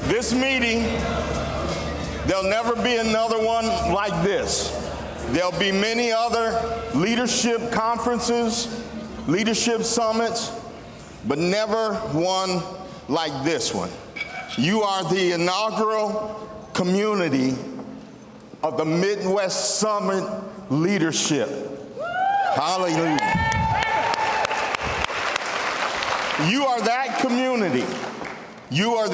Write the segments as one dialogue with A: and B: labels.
A: This meeting, there'll never be another one like this. There'll be many other leadership conferences, leadership summits, but never one like this one. You are the inaugural community of the Midwest Summit Leadership. Hallelujah. You are that community. You are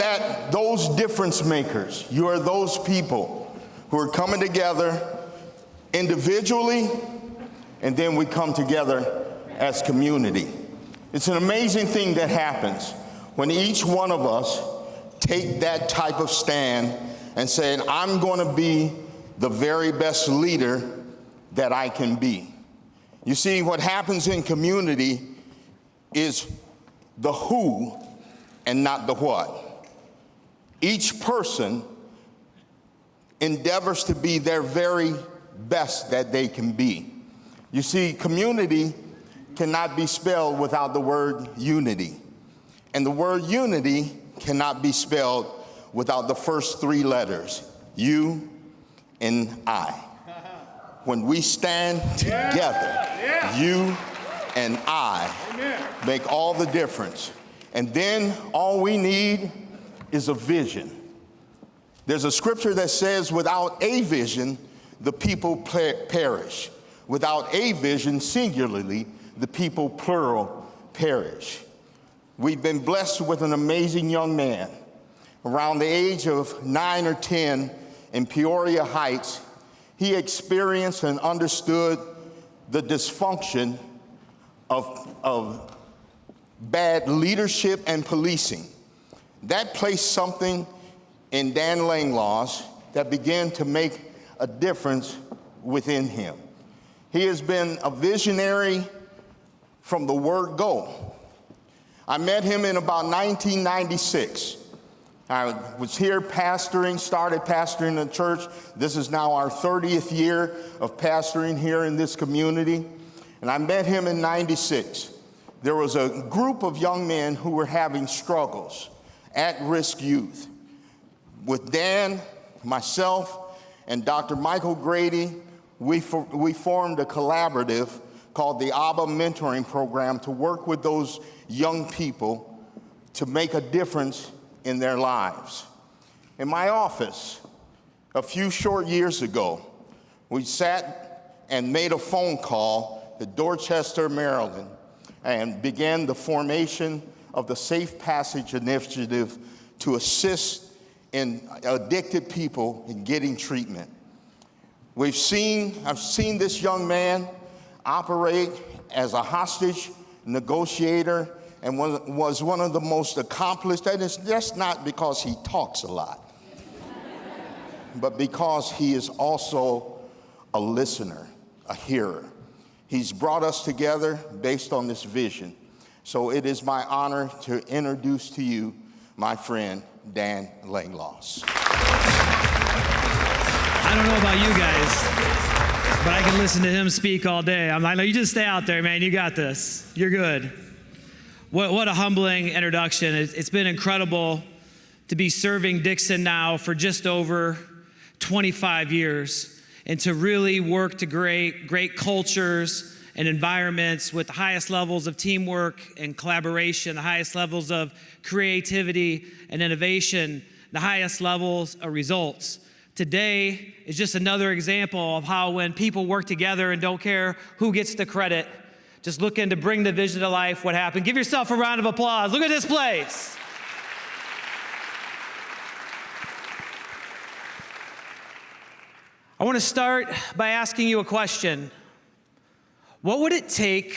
A: those difference makers. You are those people who are coming together individually, and then we come together as community. It's an amazing thing that happens when each one of us take that type of stand and say, I'm going to be the very best leader that I can be. You see, what happens in community is the who and not the what. Each person endeavors to be their very best that they can be. You see, community cannot be spelled without the word unity. And the word unity cannot be spelled without the first three letters, you and I. When we stand together, you and I make all the difference. And then all we need is a vision. There's a scripture that says, without a vision, the people perish. Without a vision, singularly, the people plural perish. We've been blessed with an amazing young man. Around the age of 9 or 10 in Peoria Heights, he experienced and understood the dysfunction of bad leadership and policing. That placed something in Dan Langloss that began to make a difference within him. He has been a visionary from the word go. I met him in about 1996. I was here started pastoring the church. This is now our 30th year of pastoring here in this community. And I met him in 96. There was a group of young men who were having struggles, at-risk youth. With Dan, myself, and Dr. Michael Grady, we formed a collaborative called the ABBA Mentoring Program to work with those young people to make a difference in their lives. In my office, a few short years ago, we sat and made a phone call to Dorchester, Maryland, and began the formation of the Safe Passage Initiative to assist in addicted people in getting treatment. I've seen this young man operate as a hostage negotiator and was one of the most accomplished, and it's just not because he talks a lot, but because he is also a listener, a hearer. He's brought us together based on this vision. So it is my honor to introduce to you my friend, Dan Langloss.
B: I don't know about you guys, but I can listen to him speak all day. I'm like, no, you just stay out there, man. You got this. You're good. What a humbling introduction. It's been incredible to be serving Dixon now for just over 25 years and to really work to great cultures and environments with the highest levels of teamwork and collaboration, the highest levels of creativity and innovation, the highest levels of results. Today is just another example of how when people work together and don't care who gets the credit, just looking to bring the vision to life, what happened. Give yourself a round of applause. Look at this place. I want to start by asking you a question. What would it take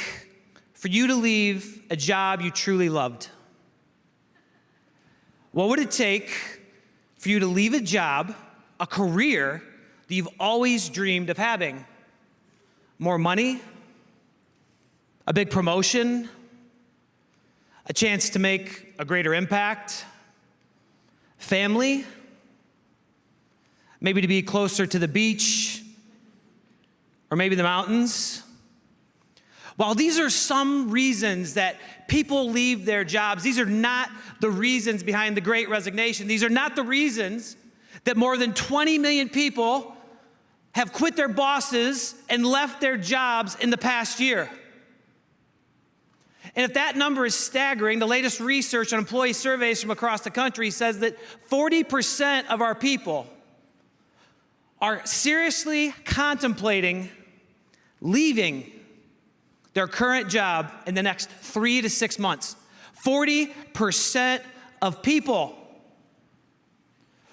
B: for you to leave a job you truly loved? What would it take for you to leave a job, a career that you've always dreamed of having? More money? A big promotion? A chance to make a greater impact? Family? Maybe to be closer to the beach? Or maybe the mountains? While these are some reasons that people leave their jobs, these are not the reasons behind the Great Resignation. These are not the reasons that more than 20 million people have quit their bosses and left their jobs in the past year. And if that number is staggering, the latest research on employee surveys from across the country says that 40% of our people are seriously contemplating leaving their current job in the next 3 to 6 months. 40% of people.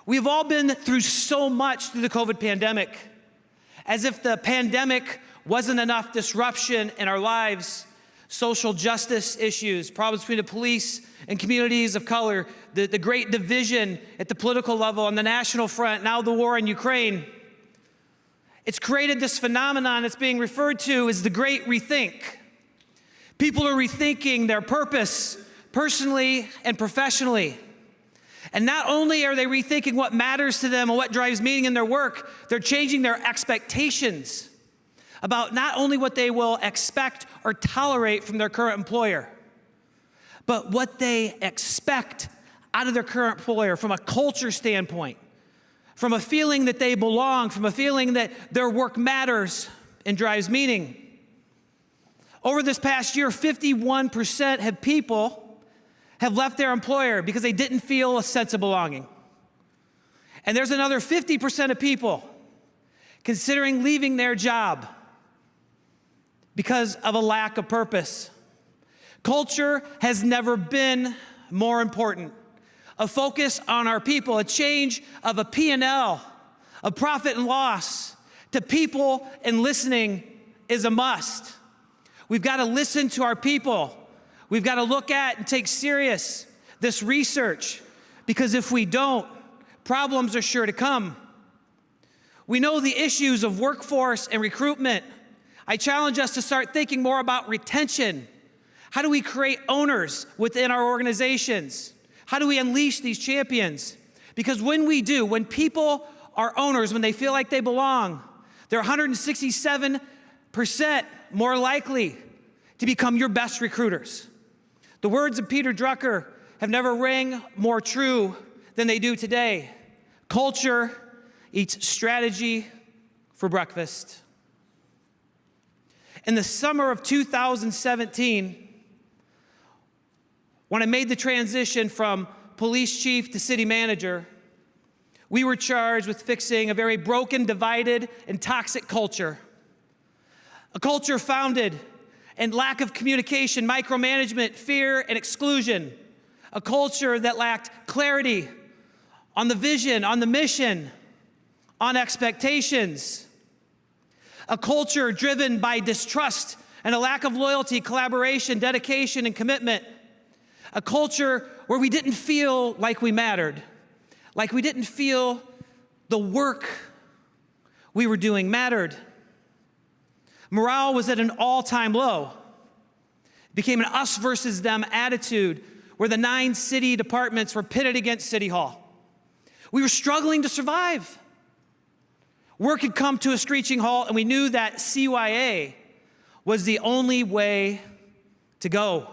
B: We've all been through so much through the COVID pandemic. As if the pandemic wasn't enough disruption in our lives, social justice issues, problems between the police and communities of color, the great division at the political level on the national front, now the war in Ukraine. It's created this phenomenon that's being referred to as the Great Rethink. People are rethinking their purpose personally and professionally. And not only are they rethinking what matters to them and what drives meaning in their work, they're changing their expectations about not only what they will expect or tolerate from their current employer, but what they expect out of their current employer from a culture standpoint, from a feeling that they belong, from a feeling that their work matters and drives meaning. Over this past year, 51% of people have left their employer because they didn't feel a sense of belonging. And there's another 50% of people considering leaving their job because of a lack of purpose. Culture has never been more important. A focus on our people, a change of a P&L, of profit and loss, to people and listening is a must. We've got to listen to our people. We've got to look at and take serious this research, because if we don't, problems are sure to come. We know the issues of workforce and recruitment. I challenge us to start thinking more about retention. How do we create owners within our organizations? How do we unleash these champions? Because when we do, when people are owners, when they feel like they belong, they're 167% more likely to become your best recruiters. The words of Peter Drucker have never rang more true than they do today. Culture eats strategy for breakfast. In the summer of 2017, when I made the transition from police chief to city manager, we were charged with fixing a very broken, divided, and toxic culture. A culture founded in lack of communication, micromanagement, fear, and exclusion. A culture that lacked clarity on the vision, on the mission, on expectations. A culture driven by distrust and a lack of loyalty, collaboration, dedication, and commitment. A culture where we didn't feel like we mattered, like we didn't feel the work we were doing mattered. Morale was at an all-time low. It became an us versus them attitude where the 9 city departments were pitted against City Hall. We were struggling to survive. Work had come to a screeching halt, and we knew that CYA was the only way to go.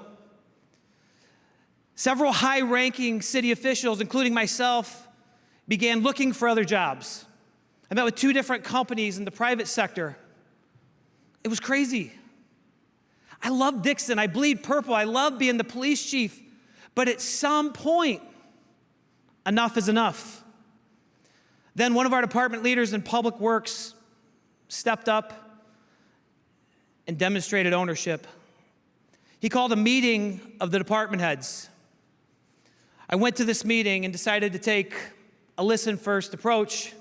B: Several high-ranking city officials, including myself, began looking for other jobs. I met with 2 different companies in the private sector. It was crazy. I love Dixon. I bleed purple. I love being the police chief. But at some point, enough is enough. Then one of our department leaders in public works stepped up and demonstrated ownership. He called a meeting of the department heads. I went to this meeting and decided to take a listen-first approach.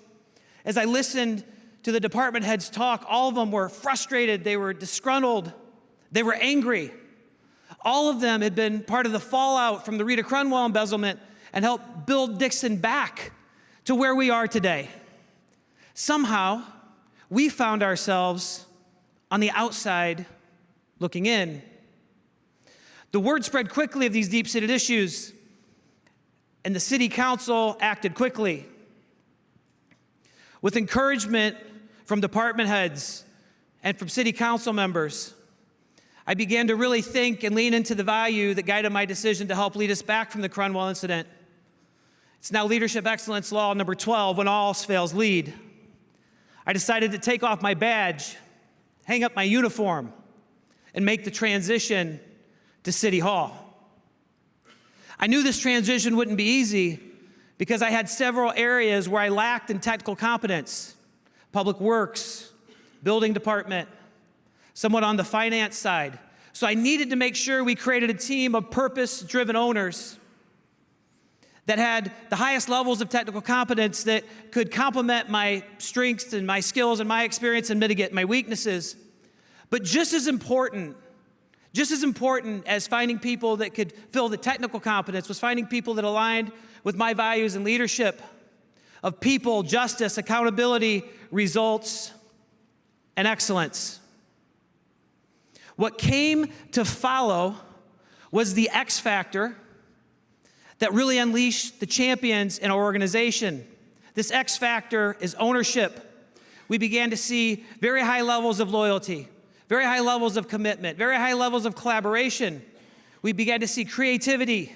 B: As I listened to the department heads talk, all of them were frustrated, they were disgruntled, they were angry. All of them had been part of the fallout from the Rita Crunwell embezzlement and helped build Dixon back to where we are today. Somehow, we found ourselves on the outside looking in. The word spread quickly of these deep-seated issues, and the city council acted quickly. With encouragement from department heads and from city council members, I began to really think and lean into the value that guided my decision to help lead us back from the Cronwell incident. It's now Leadership Excellence Law number 12, when all else fails, lead. I decided to take off my badge, hang up my uniform, and make the transition to City Hall. I knew this transition wouldn't be easy because I had several areas where I lacked in technical competence: public works, building department, somewhat on the finance side. So I needed to make sure we created a team of purpose-driven owners that had the highest levels of technical competence that could complement my strengths and my skills and my experience and mitigate my weaknesses. But just as important as finding people that could fill the technical competence was finding people that aligned with my values and leadership of people, justice, accountability, results, and excellence. What came to follow was the X factor that really unleashed the champions in our organization. This X factor is ownership. We began to see very high levels of loyalty, very high levels of commitment, very high levels of collaboration. We began to see creativity.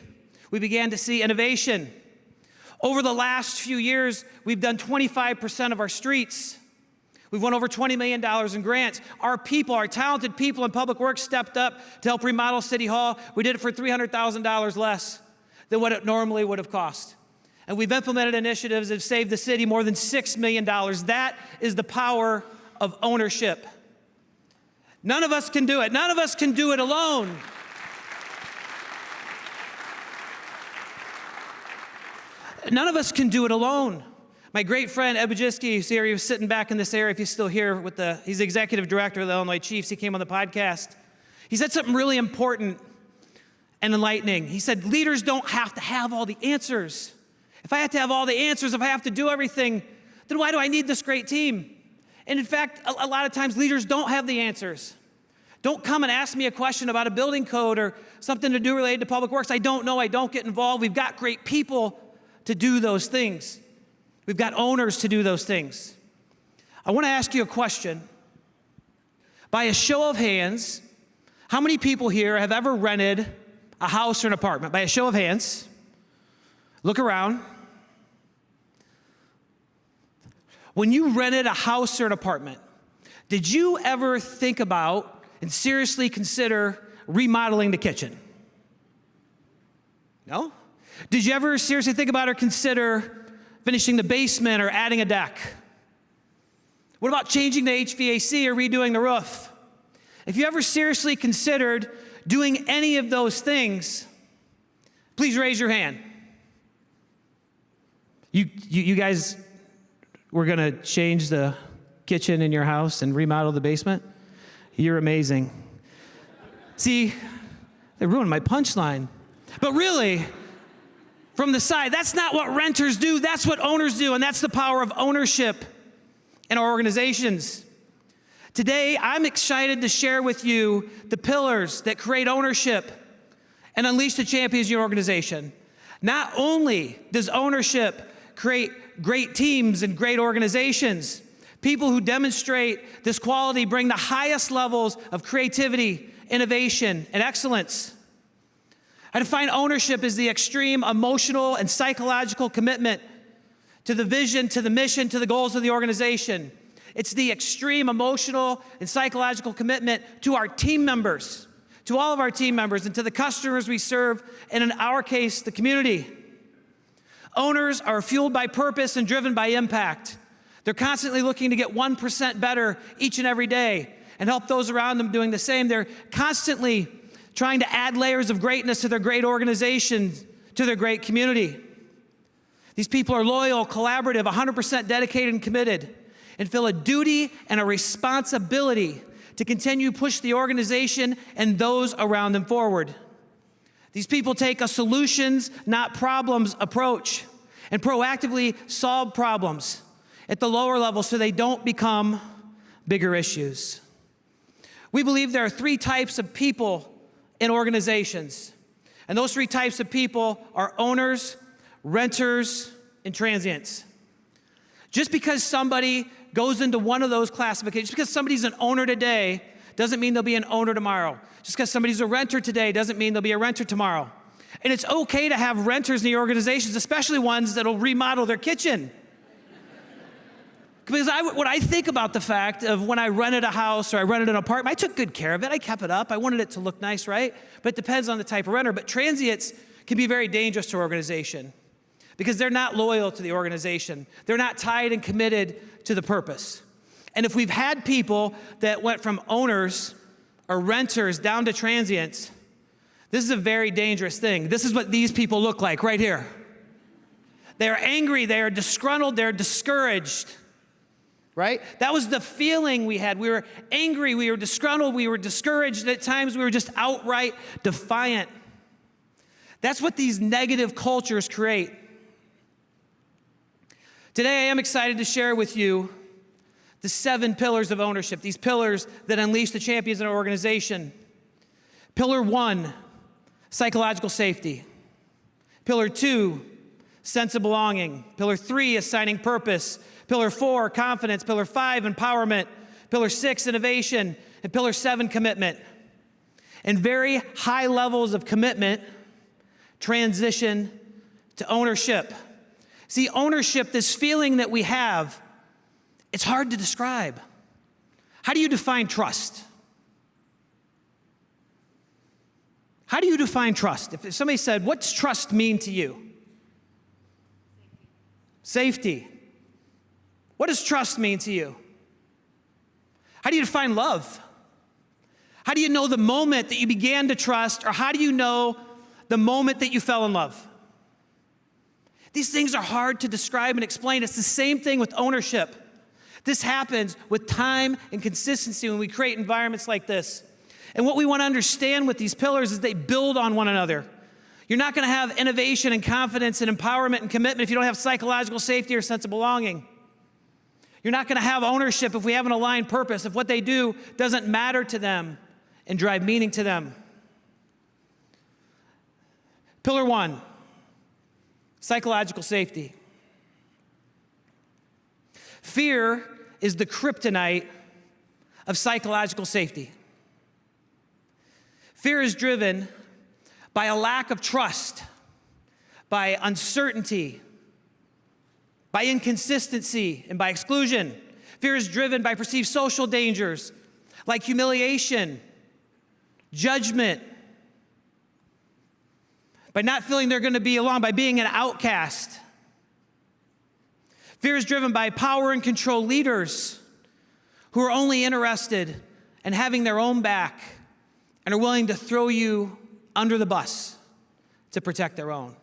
B: We began to see innovation. Over the last few years, we've done 25% of our streets. We've won over $20 million in grants. Our people, our talented people in public works stepped up to help remodel City Hall. We did it for $300,000 less than what it normally would have cost. And we've implemented initiatives that have saved the city more than $6 million. That is the power of ownership. None of us can do it. None of us can do it alone. None of us can do it alone. My great friend, Ed Bajiski, who's here, he was sitting back in this area, if he's still here, he's the executive director of the Illinois Chiefs. He came on the podcast. He said something really important and enlightening. He said, leaders don't have to have all the answers. If I have to have all the answers, if I have to do everything, then why do I need this great team? And in fact, a lot of times leaders don't have the answers. Don't come and ask me a question about a building code or something to do related to public works. I don't know, I don't get involved. We've got great people to do those things. We've got owners to do those things. I want to ask you a question. By a show of hands, how many people here have ever rented a house or an apartment? By a show of hands, look around. When you rented a house or an apartment, did you ever think about and seriously consider remodeling the kitchen? No? Did you ever seriously think about or consider finishing the basement or adding a deck? What about changing the HVAC or redoing the roof? If you ever seriously considered doing any of those things, please raise your hand. You guys were gonna change the kitchen in your house and remodel the basement? You're amazing. See, they ruined my punchline. But really, from the side, that's not what renters do, that's what owners do, and that's the power of ownership in our organizations. Today, I'm excited to share with you the pillars that create ownership and unleash the champions in your organization. Not only does ownership create great teams and great organizations, people who demonstrate this quality bring the highest levels of creativity, innovation, and excellence. I define ownership as the extreme emotional and psychological commitment to the vision, to the mission, to the goals of the organization. It's the extreme emotional and psychological commitment to our team members, to all of our team members, and to the customers we serve, and in our case, the community. Owners are fueled by purpose and driven by impact. They're constantly looking to get 1% better each and every day and help those around them doing the same. They're constantly trying to add layers of greatness to their great organization, to their great community. These people are loyal, collaborative, 100% dedicated and committed, and feel a duty and a responsibility to continue to push the organization and those around them forward. These people take a solutions, not problems approach and proactively solve problems at the lower level so they don't become bigger issues. We believe there are 3 types of people in organizations, and those 3 types of people are owners, renters, and transients. Just because somebody goes into one of those classifications, just because somebody's an owner today, doesn't mean they'll be an owner tomorrow. Just because somebody's a renter today doesn't mean they'll be a renter tomorrow. And it's okay to have renters in your organizations, especially ones that'll remodel their kitchen. Because when I think about the fact of when I rented a house or I rented an apartment, I took good care of it. I kept it up. I wanted it to look nice, right? But it depends on the type of renter. But transients can be very dangerous to an organization because they're not loyal to the organization. They're not tied and committed to the purpose. And if we've had people that went from owners or renters down to transients, this is a very dangerous thing. This is what these people look like right here. They are angry, they are disgruntled, they're discouraged, right? That was the feeling we had. We were angry, we were disgruntled, we were discouraged, and at times we were just outright defiant. That's what these negative cultures create. Today I am excited to share with you the 7 pillars of ownership, these pillars that unleash the champions in our organization. Pillar 1, psychological safety. Pillar 2, sense of belonging. Pillar 3, assigning purpose. Pillar 4, confidence. Pillar 5, empowerment. Pillar 6, innovation. And Pillar 7, commitment. And very high levels of commitment transition to ownership. See, ownership, this feeling that we have, it's hard to describe. How do you define trust? How do you define trust? If somebody said, what's trust mean to you? Safety. What does trust mean to you? How do you define love? How do you know the moment that you began to trust, or how do you know the moment that you fell in love? These things are hard to describe and explain. It's the same thing with ownership. This happens with time and consistency when we create environments like this. And what we want to understand with these pillars is they build on one another. You're not going to have innovation and confidence and empowerment and commitment if you don't have psychological safety or sense of belonging. You're not going to have ownership if we have an aligned purpose, if what they do doesn't matter to them and drive meaning to them. Pillar 1, psychological safety. Fear is the kryptonite of psychological safety. Fear is driven by a lack of trust, by uncertainty, by inconsistency, and by exclusion. Fear is driven by perceived social dangers like humiliation, judgment, by not feeling they're going to be alone, by being an outcast. Fear is driven by power and control leaders who are only interested in having their own back and are willing to throw you under the bus to protect their own.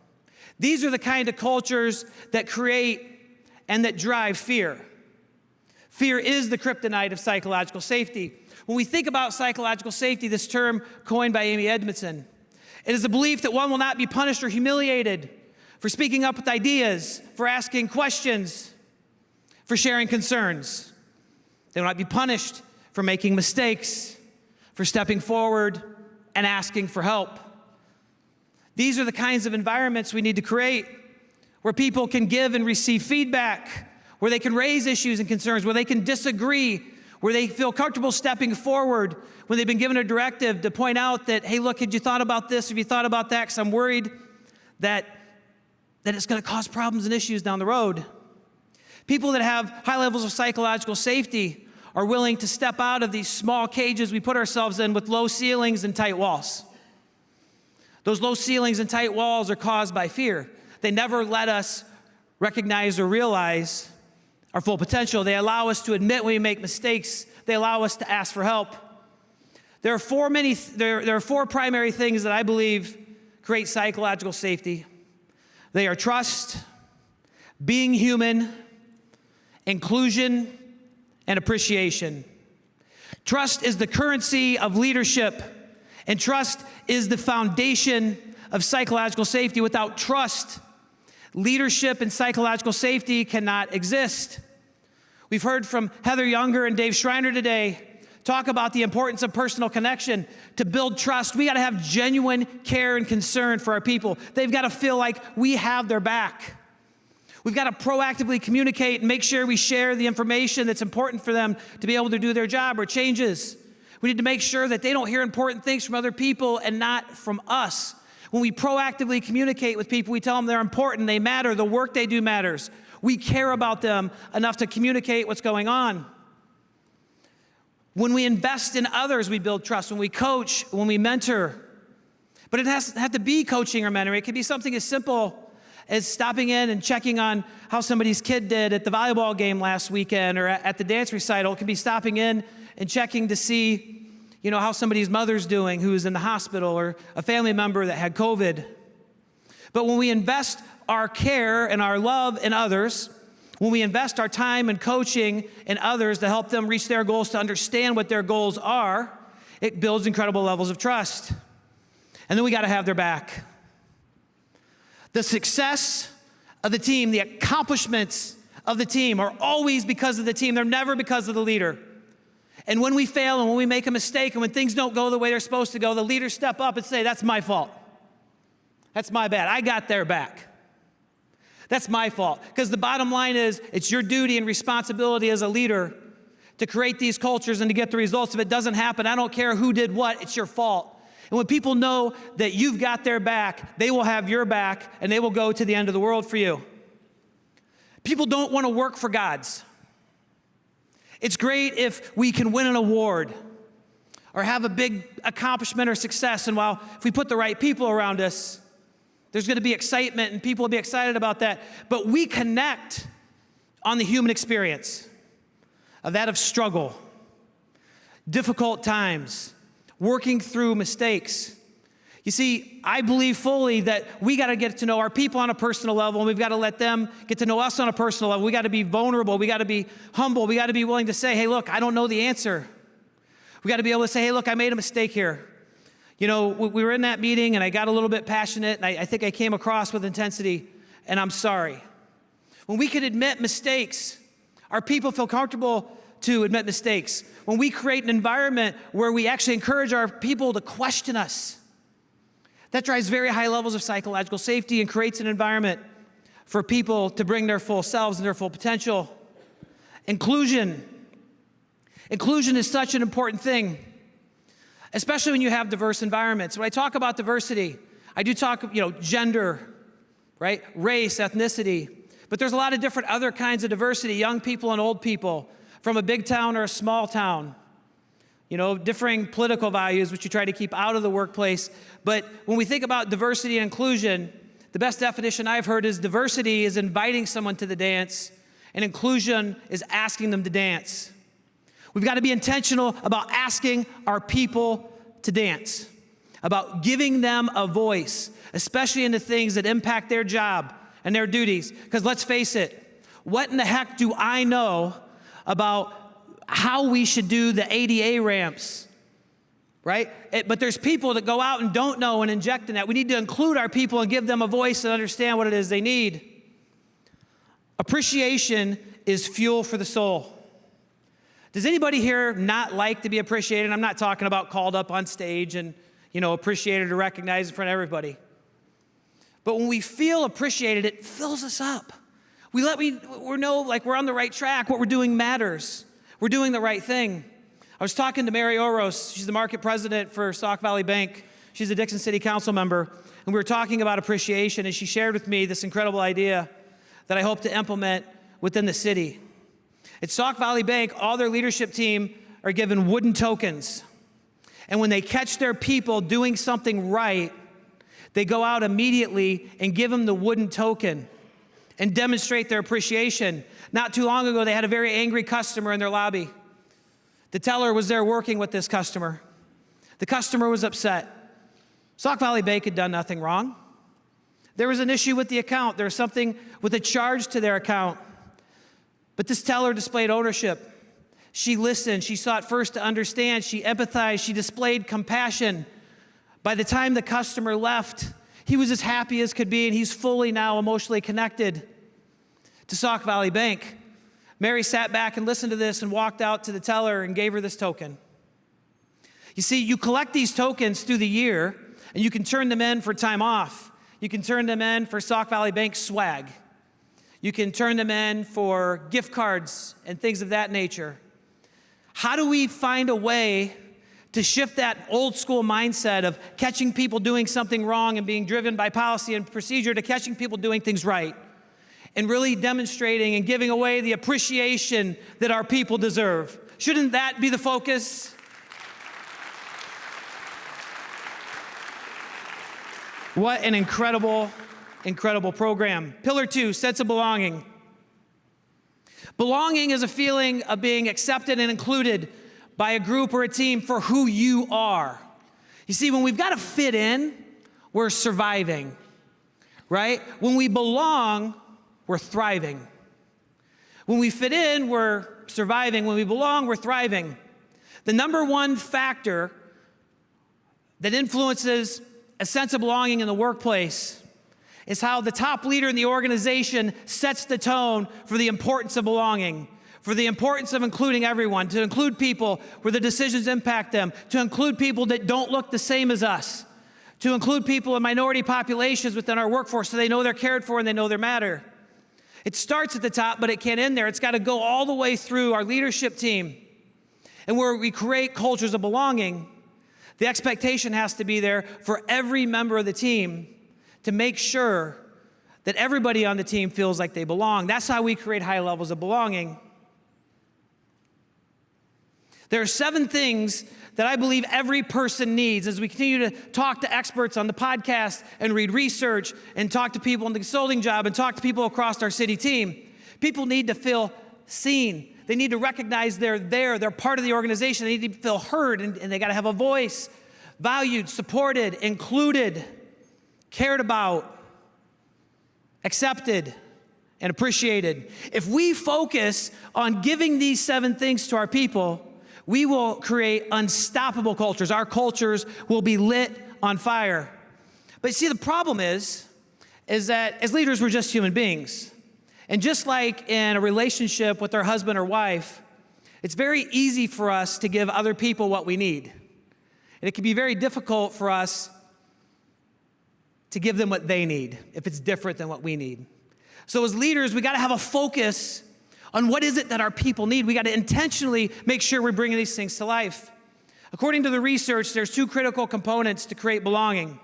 B: These are the kind of cultures that create and that drive fear. Fear is the kryptonite of psychological safety. When we think about psychological safety, this term coined by Amy Edmondson, it is a belief that one will not be punished or humiliated for speaking up with ideas, for asking questions, for sharing concerns. They will not be punished for making mistakes, for stepping forward and asking for help. These are the kinds of environments we need to create where people can give and receive feedback, where they can raise issues and concerns, where they can disagree, where they feel comfortable stepping forward when they've been given a directive to point out that, hey, look, had you thought about this? Have you thought about that? Because I'm worried that it's going to cause problems and issues down the road. People that have high levels of psychological safety are willing to step out of these small cages we put ourselves in with low ceilings and tight walls. Those low ceilings and tight walls are caused by fear. They never let us recognize or realize our full potential. They allow us to admit when we make mistakes. They allow us to ask for help. There are four primary things that I believe create psychological safety. They are trust, being human, inclusion, and appreciation. Trust is the currency of leadership, and trust is the foundation of psychological safety. Without trust, leadership and psychological safety cannot exist. We've heard from Heather Younger and Dave Schreiner today talk about the importance of personal connection. To build trust, we got to have genuine care and concern for our people. They've got to feel like we have their back. We've got to proactively communicate and make sure we share the information that's important for them to be able to do their job or changes. We need to make sure that they don't hear important things from other people and not from us. When we proactively communicate with people, we tell them they're important, they matter, the work they do matters. We care about them enough to communicate what's going on. When we invest in others, we build trust. When we coach, when we mentor. But it doesn't have to be coaching or mentoring. It can be something as simple as stopping in and checking on how somebody's kid did at the volleyball game last weekend or at the dance recital. It can be stopping in and checking to see, how somebody's mother's doing who's in the hospital, or a family member that had COVID. But when we invest our care and our love in others, when we invest our time and coaching in others to help them reach their goals, to understand what their goals are, it builds incredible levels of trust. And then we got to have their back. The success of the team, the accomplishments of the team are always because of the team. They're never because of the leader. And when we fail and when we make a mistake and when things don't go the way they're supposed to go, the leaders step up and say, that's my fault. That's my bad. I got their back. That's my fault. Because the bottom line is, it's your duty and responsibility as a leader to create these cultures and to get the results. If it doesn't happen, I don't care who did what, it's your fault. And when people know that you've got their back, they will have your back and they will go to the end of the world for you. People don't want to work for gods. It's great if we can win an award or have a big accomplishment or success. And if we put the right people around us, there's going to be excitement and people will be excited about that. But we connect on the human experience of that of struggle, difficult times, working through mistakes. You see, I believe fully that we got to get to know our people on a personal level, and we've got to let them get to know us on a personal level. We got to be vulnerable. We got to be humble. We got to be willing to say, hey, look, I don't know the answer. We got to be able to say, hey, look, I made a mistake here. We were in that meeting, and I got a little bit passionate, and I think I came across with intensity, and I'm sorry. When we can admit mistakes, our people feel comfortable to admit mistakes. When we create an environment where we actually encourage our people to question us, that drives very high levels of psychological safety and creates an environment for people to bring their full selves and their full potential. Inclusion. Inclusion is such an important thing, especially when you have diverse environments. When I talk about diversity, I do talk, gender, right? Race, ethnicity. But there's a lot of different other kinds of diversity, young people and old people, from a big town or a small town. Differing political values, which you try to keep out of the workplace. But when we think about diversity and inclusion, the best definition I've heard is diversity is inviting someone to the dance, and inclusion is asking them to dance. We've got to be intentional about asking our people to dance, about giving them a voice, especially in the things that impact their job and their duties. Because let's face it, what in the heck do I know about how we should do the ADA ramps, right? But there's people that go out and don't know and inject in that. We need to include our people and give them a voice and understand what it is they need. Appreciation is fuel for the soul. Does anybody here not like to be appreciated? I'm not talking about called up on stage and, appreciated or recognized in front of everybody. But when we feel appreciated, it fills us up. We know like we're on the right track. What we're doing matters. We're doing the right thing. I was talking to Mary Oros. She's the market president for Sauk Valley Bank. She's a Dixon City Council member. And we were talking about appreciation, and she shared with me this incredible idea that I hope to implement within the city. At Sauk Valley Bank, all their leadership team are given wooden tokens. And when they catch their people doing something right, they go out immediately and give them the wooden token and demonstrate their appreciation. Not too long ago, they had a very angry customer in their lobby. The teller was there working with this customer. The customer was upset. Sauk Valley Bank had done nothing wrong. There was an issue with the account. There was something with a charge to their account. But this teller displayed ownership. She listened. She sought first to understand. She empathized. She displayed compassion. By the time the customer left, he was as happy as could be, and he's fully now emotionally connected to Sauk Valley Bank. Mary sat back and listened to this and walked out to the teller and gave her this token. You see, you collect these tokens through the year, and you can turn them in for time off. You can turn them in for Sauk Valley Bank swag. You can turn them in for gift cards and things of that nature. How do we find a way to shift that old school mindset of catching people doing something wrong and being driven by policy and procedure to catching people doing things right, and really demonstrating and giving away the appreciation that our people deserve. Shouldn't that be the focus? What an incredible, incredible program. Pillar 2, sense of belonging. Belonging is a feeling of being accepted and included by a group or a team for who you are. You see, when we've got to fit in, we're surviving, right? When we belong, we're thriving. When we fit in, we're surviving. When we belong, we're thriving. The number one factor that influences a sense of belonging in the workplace is how the top leader in the organization sets the tone for the importance of belonging, for the importance of including everyone, to include people where the decisions impact them, to include people that don't look the same as us, to include people in minority populations within our workforce so they know they're cared for and they know they matter. It starts at the top, but it can't end there. It's got to go all the way through our leadership team. And where we create cultures of belonging, the expectation has to be there for every member of the team to make sure that everybody on the team feels like they belong. That's how we create high levels of belonging. There are 7 things that I believe every person needs as we continue to talk to experts on the podcast and read research and talk to people in the consulting job and talk to people across our city team. People need to feel seen. They need to recognize they're there. They're part of the organization. They need to feel heard, and they got to have a voice, valued, supported, included, cared about, accepted, and appreciated. If we focus on giving these 7 things to our people, we will create unstoppable cultures. Our cultures will be lit on fire. But see, the problem is that as leaders, we're just human beings. And just like in a relationship with our husband or wife, it's very easy for us to give other people what we need. And it can be very difficult for us to give them what they need if it's different than what we need. So as leaders, we got to have a focus on what is it that our people need. We got to intentionally make sure we're bringing these things to life. According to the research, there's 2 critical components to create belonging.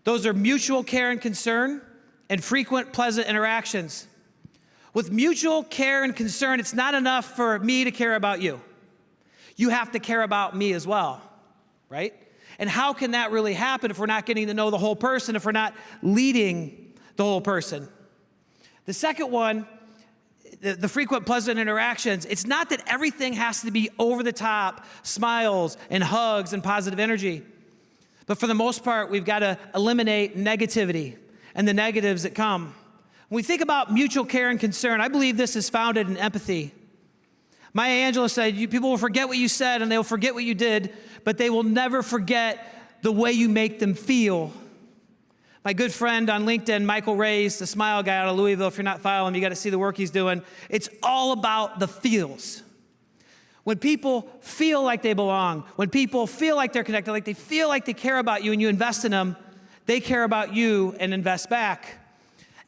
B: Those are mutual care and concern and frequent pleasant interactions. With mutual care and concern, it's not enough for me to care about you. You have to care about me as well, right? And how can that really happen if we're not getting to know the whole person, if we're not leading the whole person? The second one, the frequent pleasant interactions, it's not that everything has to be over the top, smiles and hugs and positive energy. But for the most part, we've got to eliminate negativity and the negatives that come. When we think about mutual care and concern, I believe this is founded in empathy. Maya Angelou said, people will forget what you said and they'll forget what you did, but they will never forget the way you make them feel. My good friend on LinkedIn, Michael Ray's, the smile guy out of Louisville, if you're not following him, you got to see the work he's doing. It's all about the feels. When people feel like they belong, when people feel like they're connected, like they feel like they care about you and you invest in them, they care about you and invest back.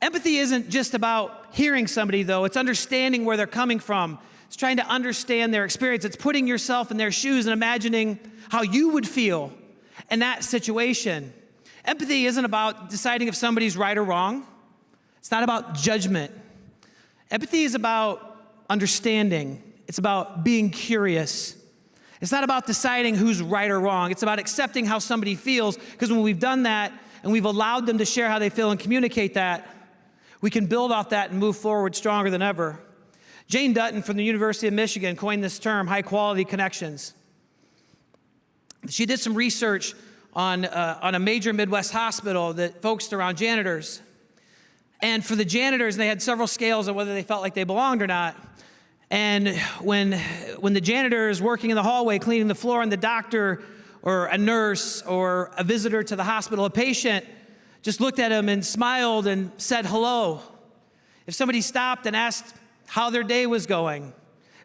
B: Empathy isn't just about hearing somebody, though. It's understanding where they're coming from. It's trying to understand their experience. It's putting yourself in their shoes and imagining how you would feel in that situation. Empathy isn't about deciding if somebody's right or wrong. It's not about judgment. Empathy is about understanding. It's about being curious. It's not about deciding who's right or wrong. It's about accepting how somebody feels, because when we've done that and we've allowed them to share how they feel and communicate that, we can build off that and move forward stronger than ever. Jane Dutton from the University of Michigan coined this term, high-quality connections. She did some research on a major Midwest hospital that focused around janitors. And for the janitors, they had several scales on whether they felt like they belonged or not. And when the janitor is working in the hallway cleaning the floor and the doctor or a nurse or a visitor to the hospital, a patient, just looked at him and smiled and said hello. If somebody stopped and asked how their day was going,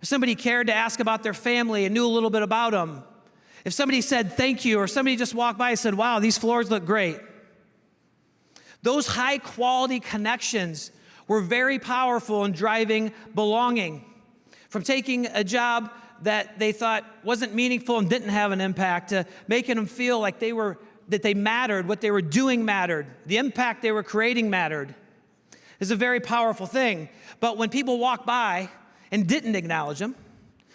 B: if somebody cared to ask about their family and knew a little bit about them, if somebody said thank you, or somebody just walked by and said, wow, these floors look great. Those high quality connections were very powerful in driving belonging. From taking a job that they thought wasn't meaningful and didn't have an impact, to making them feel like that they mattered, what they were doing mattered, the impact they were creating mattered, is a very powerful thing. But when people walk by and didn't acknowledge them,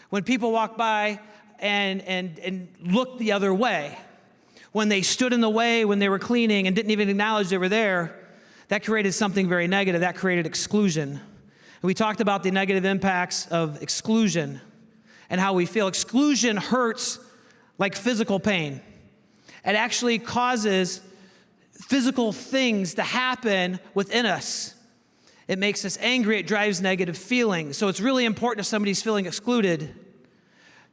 B: when people walk by and looked the other way, when they stood in the way when they were cleaning and didn't even acknowledge they were there, that created something very negative. That created exclusion. And we talked about the negative impacts of exclusion and how we feel. Exclusion hurts like physical pain. It actually causes physical things to happen within us. It makes us angry. It drives negative feelings. So it's really important if somebody's feeling excluded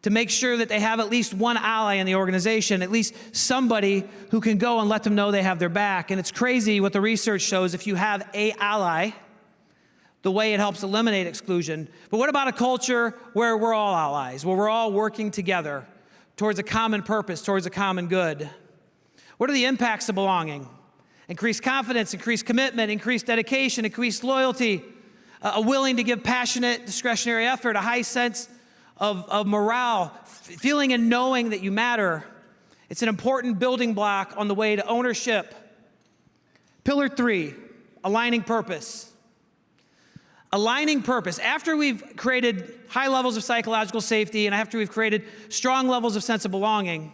B: to make sure that they have at least one ally in the organization, at least somebody who can go and let them know they have their back. And it's crazy what the research shows. If you have an ally, the way it helps eliminate exclusion. But what about a culture where we're all allies, where we're all working together towards a common purpose, towards a common good? What are the impacts of belonging? Increased confidence, increased commitment, increased dedication, increased loyalty, a willing to give passionate, discretionary effort, a high sense of morale, feeling and knowing that you matter. It's an important building block on the way to ownership. Pillar 3, aligning purpose. Aligning purpose. After we've created high levels of psychological safety and after we've created strong levels of sense of belonging,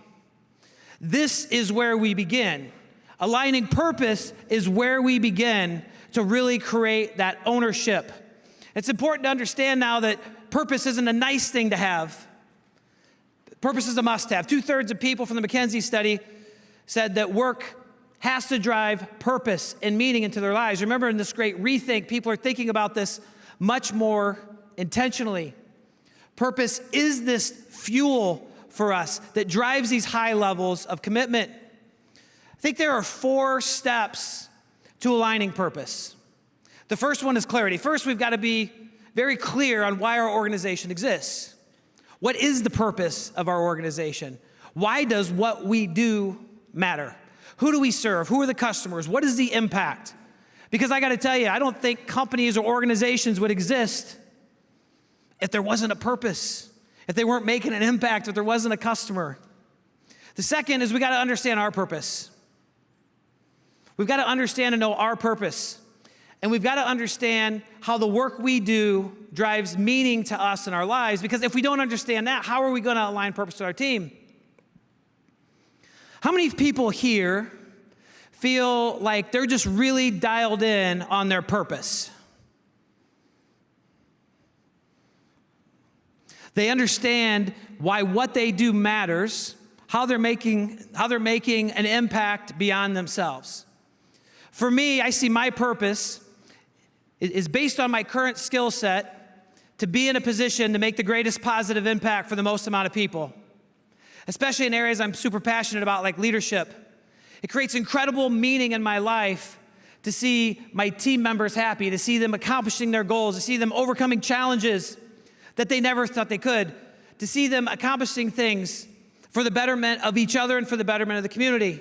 B: this is where we begin. Aligning purpose is where we begin to really create that ownership. It's important to understand now that purpose isn't a nice thing to have. Purpose is a must-have. 2/3 of people from the McKinsey study said that work has to drive purpose and meaning into their lives. Remember, in this Great Rethink, people are thinking about this much more intentionally. Purpose is this fuel for us that drives these high levels of commitment. I think there are 4 steps to aligning purpose. The first one is clarity. First, we've got to be very clear on why our organization exists. What is the purpose of our organization? Why does what we do matter? Who do we serve? Who are the customers? What is the impact? Because I got to tell you, I don't think companies or organizations would exist if there wasn't a purpose, if they weren't making an impact, if there wasn't a customer. The second is we got to understand our purpose. We've got to understand and know our purpose. And we've got to understand how the work we do drives meaning to us in our lives, because if we don't understand that, how are we going to align purpose to our team? How many people here feel like they're just really dialed in on their purpose? They understand why what they do matters, how they're making an impact beyond themselves. For me, I see my purpose is based on my current skill set to be in a position to make the greatest positive impact for the most amount of people, especially in areas I'm super passionate about, like leadership. It creates incredible meaning in my life to see my team members happy, to see them accomplishing their goals, to see them overcoming challenges that they never thought they could, to see them accomplishing things for the betterment of each other and for the betterment of the community.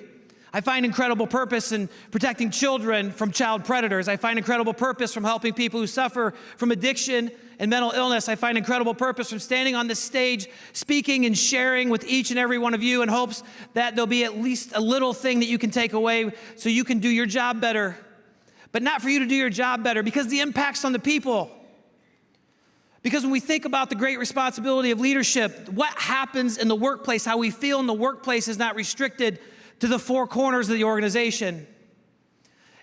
B: I find incredible purpose in protecting children from child predators. I find incredible purpose from helping people who suffer from addiction and mental illness. I find incredible purpose from standing on this stage, speaking and sharing with each and every one of you in hopes that there'll be at least a little thing that you can take away so you can do your job better. But not for you to do your job better, because the impact's on the people. Because when we think about the great responsibility of leadership, what happens in the workplace, how we feel in the workplace is not restricted to the 4 corners of the organization.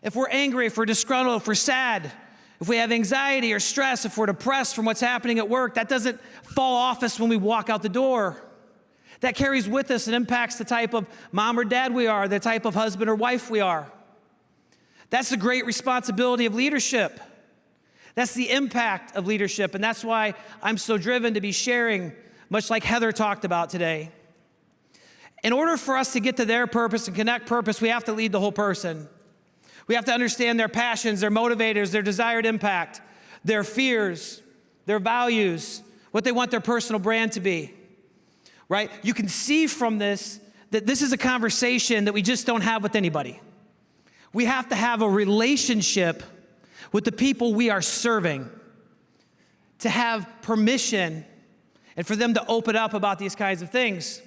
B: If we're angry, if we're disgruntled, if we're sad, if we have anxiety or stress, if we're depressed from what's happening at work, that doesn't fall off us when we walk out the door. That carries with us and impacts the type of mom or dad we are, the type of husband or wife we are. That's the great responsibility of leadership. That's the impact of leadership, and that's why I'm so driven to be sharing, much like Heather talked about today. In order for us to get to their purpose and connect purpose, we have to lead the whole person. We have to understand their passions, their motivators, their desired impact, their fears, their values, what they want their personal brand to be, right? You can see from this that this is a conversation that we just don't have with anybody. We have to have a relationship with the people we are serving to have permission and for them to open up about these kinds of things.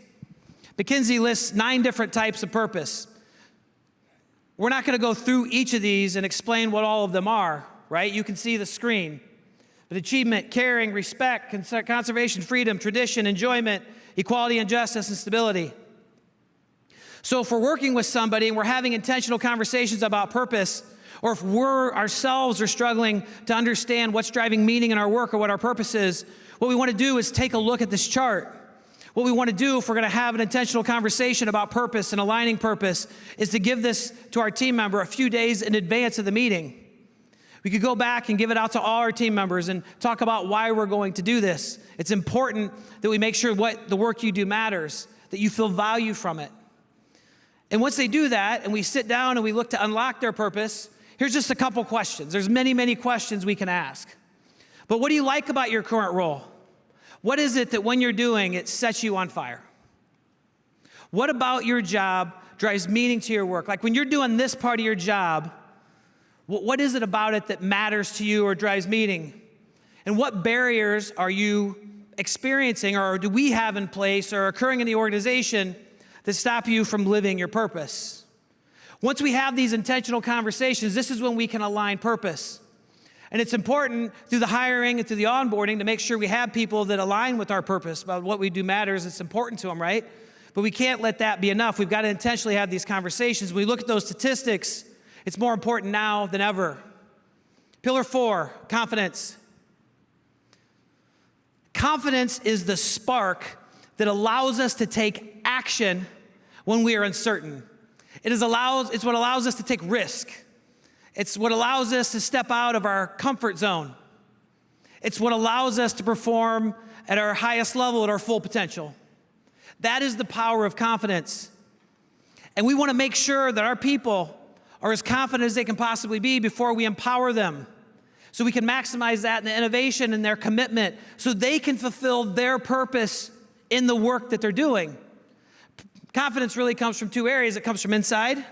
B: McKinsey lists 9 different types of purpose. We're not going to go through each of these and explain what all of them are, right? You can see the screen. But achievement, caring, respect, conservation, freedom, tradition, enjoyment, equality and justice, and stability. So if we're working with somebody and we're having intentional conversations about purpose, or if we're ourselves are struggling to understand what's driving meaning in our work or what our purpose is, what we want to do is take a look at this chart. What we want to do if we're going to have an intentional conversation about purpose and aligning purpose is to give this to our team member a few days in advance of the meeting. We could go back and give it out to all our team members and talk about why we're going to do this. It's important that we make sure what the work you do matters, that you feel value from it. And once they do that and we sit down and we look to unlock their purpose, here's just a couple questions. There's many, many questions we can ask. But what do you like about your current role? What is it that when you're doing, it sets you on fire? What about your job drives meaning to your work? Like when you're doing this part of your job, what is it about it that matters to you or drives meaning? And what barriers are you experiencing or do we have in place or occurring in the organization that stop you from living your purpose? Once we have these intentional conversations, this is when we can align purpose. And it's important through the hiring and through the onboarding to make sure we have people that align with our purpose about what we do matters. It's important to them, right? But we can't let that be enough. We've got to intentionally have these conversations. When we look at those statistics, it's more important now than ever. Pillar 4, confidence. Confidence is the spark that allows us to take action when we are uncertain. It's what allows us to take risk. It's what allows us to step out of our comfort zone. It's what allows us to perform at our highest level, at our full potential. That is the power of confidence. And we want to make sure that our people are as confident as they can possibly be before we empower them, so we can maximize that in the innovation and their commitment so they can fulfill their purpose in the work that they're doing. Confidence really comes from 2 areas. It comes from inside, and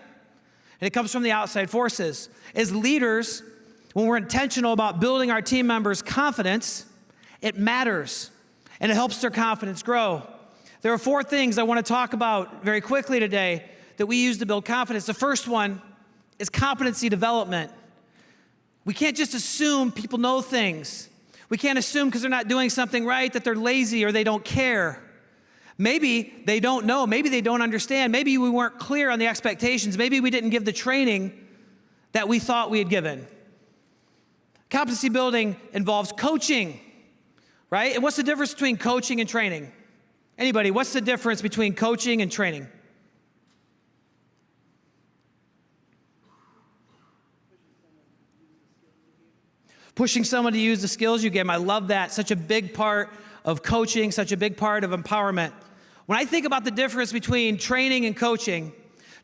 B: it comes from the outside forces. As leaders, when we're intentional about building our team members' confidence, it matters, and it helps their confidence grow. There are 4 things I want to talk about very quickly today that we use to build confidence. The first one is competency development. We can't just assume people know things. We can't assume because they're not doing something right that they're lazy or they don't care. Maybe they don't know. Maybe they don't understand. Maybe we weren't clear on the expectations. Maybe we didn't give the training that we thought we had given. Competency building involves coaching, right? And what's the difference between coaching and training? Anybody, what's the difference between coaching and training? Pushing someone to use the skills you gave them. I love that. Such a big part of coaching, such a big part of empowerment. When I think about the difference between training and coaching,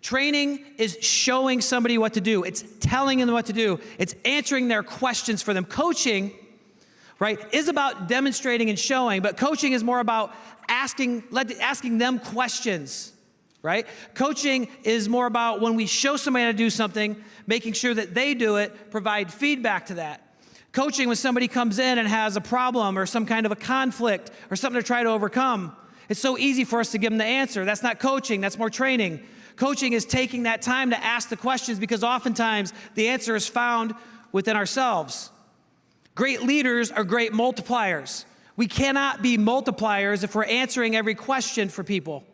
B: training is showing somebody what to do. It's telling them what to do. It's answering their questions for them. Coaching, right, is about demonstrating and showing, but coaching is more about asking them questions, right? Coaching is more about when we show somebody how to do something, making sure that they do it, provide feedback to that. Coaching, when somebody comes in and has a problem or some kind of a conflict or something to try to overcome, it's so easy for us to give them the answer. That's not coaching, that's more training. Coaching is taking that time to ask the questions because oftentimes the answer is found within ourselves. Great leaders are great multipliers. We cannot be multipliers if we're answering every question for people.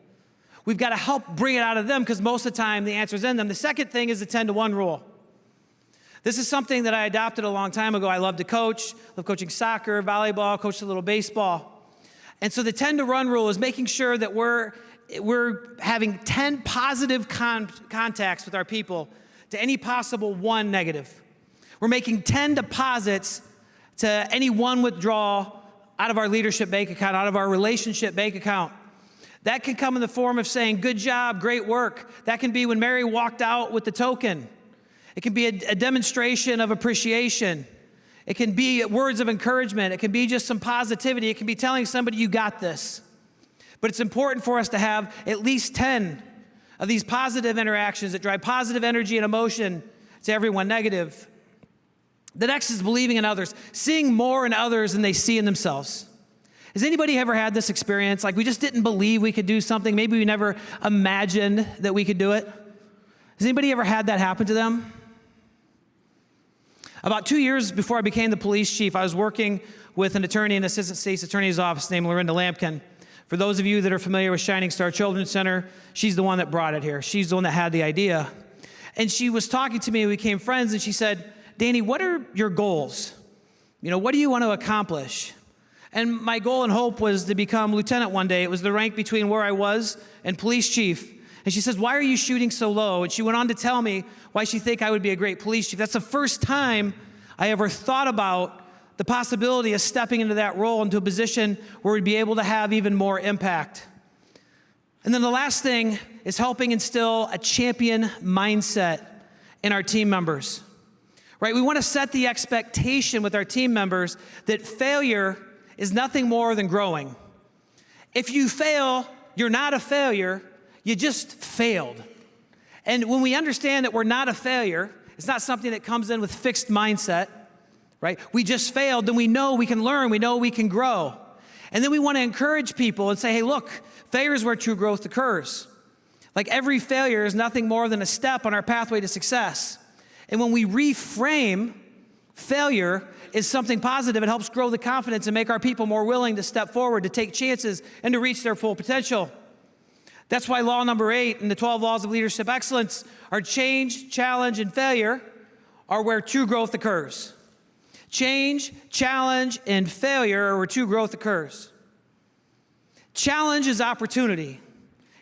B: We've got to help bring it out of them because most of the time the answer's in them. The second thing is the 10-to-1 rule. This is something that I adopted a long time ago. I love to coach, love coaching soccer, volleyball, coached a little baseball. And so the 10-to-1 rule is making sure that we're having 10 positive contacts with our people to any possible 1 negative. We're making 10 deposits to any 1 withdrawal out of our leadership bank account, out of our relationship bank account. That can come in the form of saying, good job, great work. That can be when Mary walked out with the token. It can be a demonstration of appreciation. It can be words of encouragement. It can be just some positivity. It can be telling somebody you got this. But it's important for us to have at least 10 of these positive interactions that drive positive energy and emotion to everyone negative. The next is believing in others, seeing more in others than they see in themselves. Has anybody ever had this experience? Like we just didn't believe we could do something. Maybe we never imagined that we could do it. Has anybody ever had that happen to them? About 2 years before I became the police chief, I was working with an attorney in the Assistant State's Attorney's Office named Lorinda Lampkin. For those of you that are familiar with Shining Star Children's Center, she's the one that brought it here. She's the one that had the idea. And she was talking to me, we became friends, and she said, Danny, what are your goals? What do you want to accomplish? And my goal and hope was to become lieutenant one day. It was the rank between where I was and police chief. And she says, why are you shooting so low? And she went on to tell me why she think I would be a great police chief. That's the first time I ever thought about the possibility of stepping into that role, into a position where we'd be able to have even more impact. And then the last thing is helping instill a champion mindset in our team members, right? We want to set the expectation with our team members that failure is nothing more than growing. If you fail, you're not a failure, you just failed. And when we understand that we're not a failure, it's not something that comes in with fixed mindset, right? We just failed, then we know we can learn, we know we can grow. And then we want to encourage people and say, hey, look, failure is where true growth occurs. Like every failure is nothing more than a step on our pathway to success. And when we reframe failure is something positive, it helps grow the confidence and make our people more willing to step forward, to take chances, and to reach their full potential. That's why law number 8 in the 12 laws of leadership excellence are change, challenge, and failure are where true growth occurs. Change, challenge, and failure are where true growth occurs. Challenge is opportunity.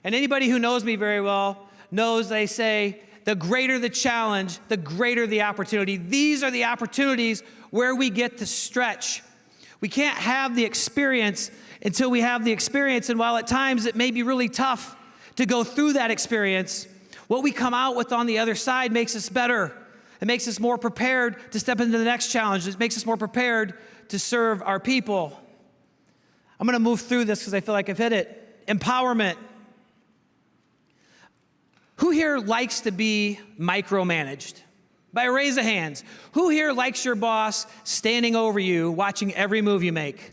B: And anybody who knows me very well knows they say, the greater the challenge, the greater the opportunity. These are the opportunities where we get to stretch. We can't have the experience until we have the experience. And while at times it may be really tough to go through that experience, what we come out with on the other side makes us better. It makes us more prepared to step into the next challenge. It makes us more prepared to serve our people. I'm going to move through this because I feel like I've hit it. Empowerment. Who here likes to be micromanaged? By a raise of hands. Who here likes your boss standing over you, watching every move you make?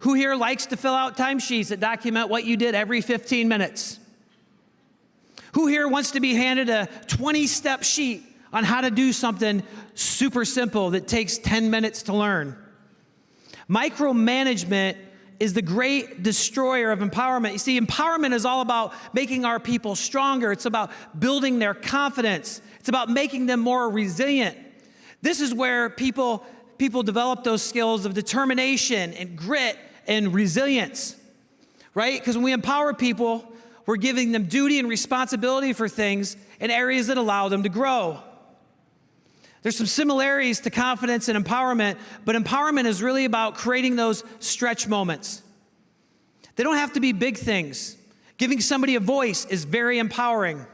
B: Who here likes to fill out timesheets that document what you did every 15 minutes? Who here wants to be handed a 20-step sheet on how to do something super simple that takes 10 minutes to learn? Micromanagement is the great destroyer of empowerment. You see, empowerment is all about making our people stronger. It's about building their confidence. It's about making them more resilient. This is where people develop those skills of determination and grit and resilience, right? Because when we empower people, we're giving them duty and responsibility for things in areas that allow them to grow. There's some similarities to confidence and empowerment, but empowerment is really about creating those stretch moments. They don't have to be big things. Giving somebody a voice is very empowering.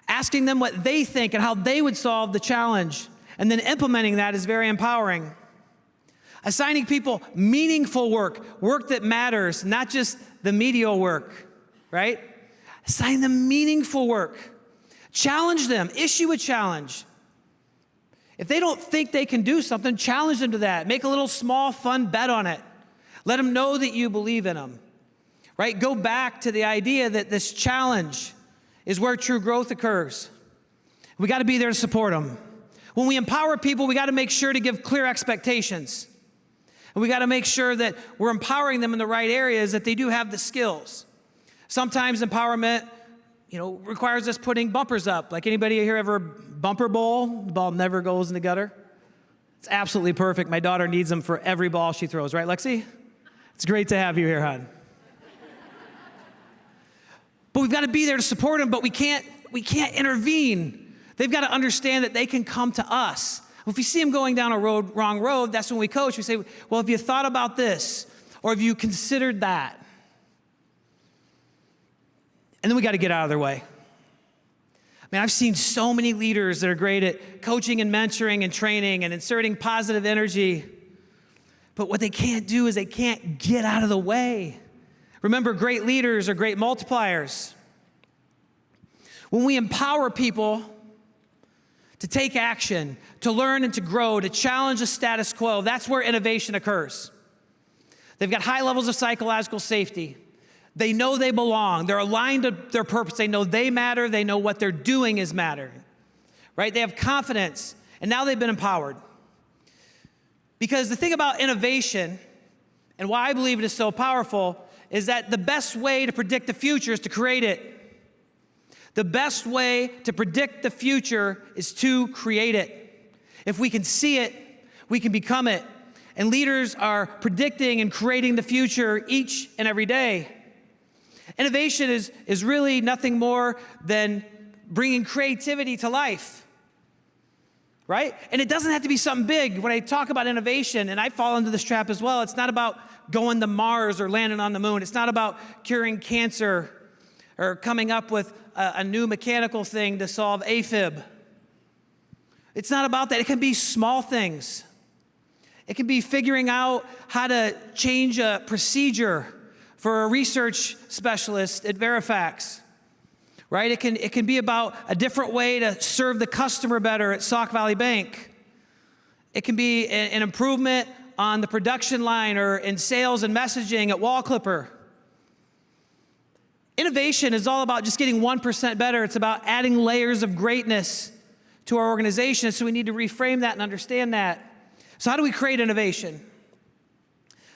B: Asking them what they think and how they would solve the challenge, and then implementing that is very empowering. Assigning people meaningful work that matters, not just the medial work, right? Assign them meaningful work. Challenge them, issue a challenge. If they don't think they can do something, challenge them to that. Make a little small, fun bet on it. Let them know that you believe in them, right? Go back to the idea that this challenge is where true growth occurs. We got to be there to support them. When we empower people, we got to make sure to give clear expectations. And we got to make sure that we're empowering them in the right areas, that they do have the skills. Sometimes empowerment, requires us putting bumpers up. Like anybody here ever bumper bowl? The ball never goes in the gutter. It's absolutely perfect. My daughter needs them for every ball she throws, right, Lexi? It's great to have you here, hon. But we've got to be there to support them, but we can't intervene. They've got to understand that they can come to us. If we see them going down a wrong road, that's when we coach. We say, well, have you thought about this? Or have you considered that? And then we got to get out of their way. I've seen so many leaders that are great at coaching and mentoring and training and inserting positive energy. But what they can't do is they can't get out of the way. Remember, great leaders are great multipliers. When we empower people to take action, to learn and to grow, to challenge the status quo, that's where innovation occurs. They've got high levels of psychological safety. They know they belong. They're aligned to their purpose. They know they matter. They know what they're doing is mattering, right? They have confidence, and now they've been empowered. Because the thing about innovation, and why I believe it is so powerful, is that the best way to predict the future is to create it. The best way to predict the future is to create it. If we can see it, we can become it. And leaders are predicting and creating the future each and every day. Innovation is really nothing more than bringing creativity to life, right? And it doesn't have to be something big. When I talk about innovation, and I fall into this trap as well, it's not about going to Mars or landing on the moon. It's not about curing cancer or coming up with a new mechanical thing to solve AFib. It's not about that. It can be small things. It can be figuring out how to change a procedure for a research specialist at Verifax, right? It can be about a different way to serve the customer better at Sauk Valley Bank. It can be an improvement on the production line or in sales and messaging at Wall Clipper. Innovation is all about just getting 1% better. It's about adding layers of greatness to our organization, so we need to reframe that and understand that. So how do we create innovation?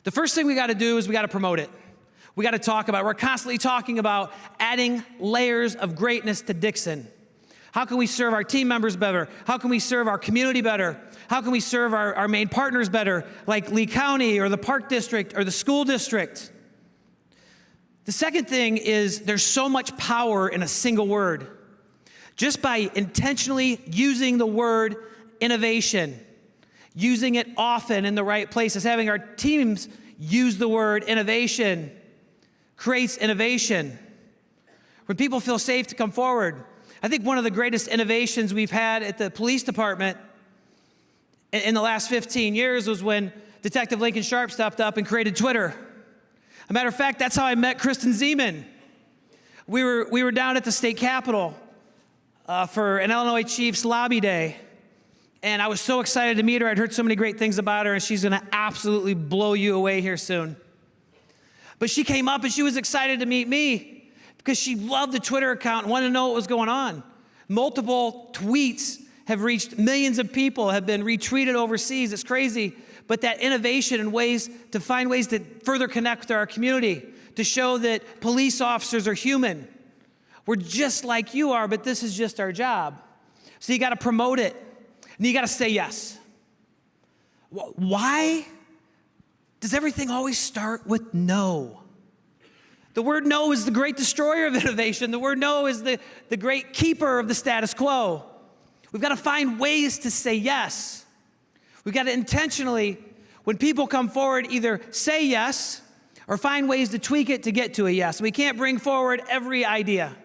B: The first thing we got to do is we got to promote it. We got to talk about it. We're constantly talking about adding layers of greatness to Dixon. How can we serve our team members better? How can we serve our community better? How can we serve our main partners better, like Lee County or the Park District or the school district? The second thing is there's so much power in a single word. Just by intentionally using the word innovation, using it often in the right places, having our teams use the word innovation creates innovation. When people feel safe to come forward, I think one of the greatest innovations we've had at the police department in the last 15 years was when Detective Lincoln Sharp stepped up and created Twitter. As a matter of fact, that's how I met Kristen Zeman. We were down at the state capitol for an Illinois Chiefs lobby day. And I was so excited to meet her. I'd heard so many great things about her, and she's gonna absolutely blow you away here soon. But she came up and she was excited to meet me because she loved the Twitter account and wanted to know what was going on. Multiple tweets have reached millions of people, have been retweeted overseas. It's crazy. But that innovation and ways to find ways to further connect with our community, to show that police officers are human. We're just like you are, but this is just our job. So you got to promote it. And you got to say yes. Why does everything always start with no? The word no is the great destroyer of innovation. The word no is the great keeper of the status quo. We've got to find ways to say yes. We've got to intentionally, when people come forward, either say yes or find ways to tweak it to get to a yes. We can't bring forward every idea.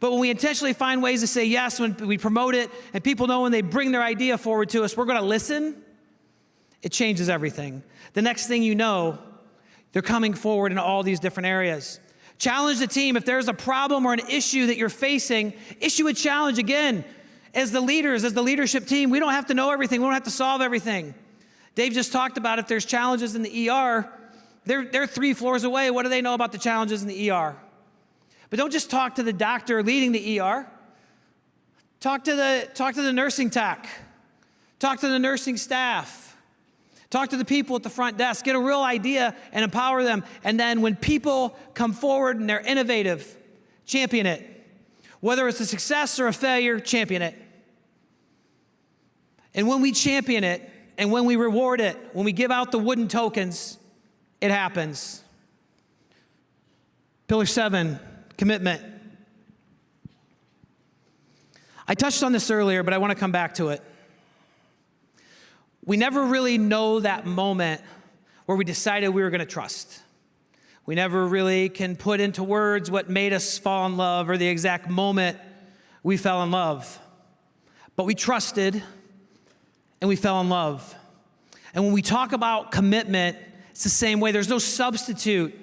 B: But when we intentionally find ways to say yes, when we promote it, and people know when they bring their idea forward to us, we're going to listen, it changes everything. The next thing you know, they're coming forward in all these different areas. Challenge the team. If there's a problem or an issue that you're facing, issue a challenge. Again, as the leaders, as the leadership team, we don't have to know everything. We don't have to solve everything. Dave just talked about if there's challenges in the ER, they're 3 floors away. What do they know about the challenges in the ER? But don't just talk to the doctor leading the ER. Talk to the nursing tech. Talk to the nursing staff. Talk to the people at the front desk. Get a real idea and empower them. And then when people come forward and they're innovative, champion it. Whether it's a success or a failure, champion it. And when we champion it and when we reward it, when we give out the wooden tokens, it happens. Pillar 7. Commitment. I touched on this earlier, but I want to come back to it. We never really know that moment where we decided we were going to trust. We never really can put into words what made us fall in love or the exact moment we fell in love. But we trusted and we fell in love. And when we talk about commitment, it's the same way. There's no substitute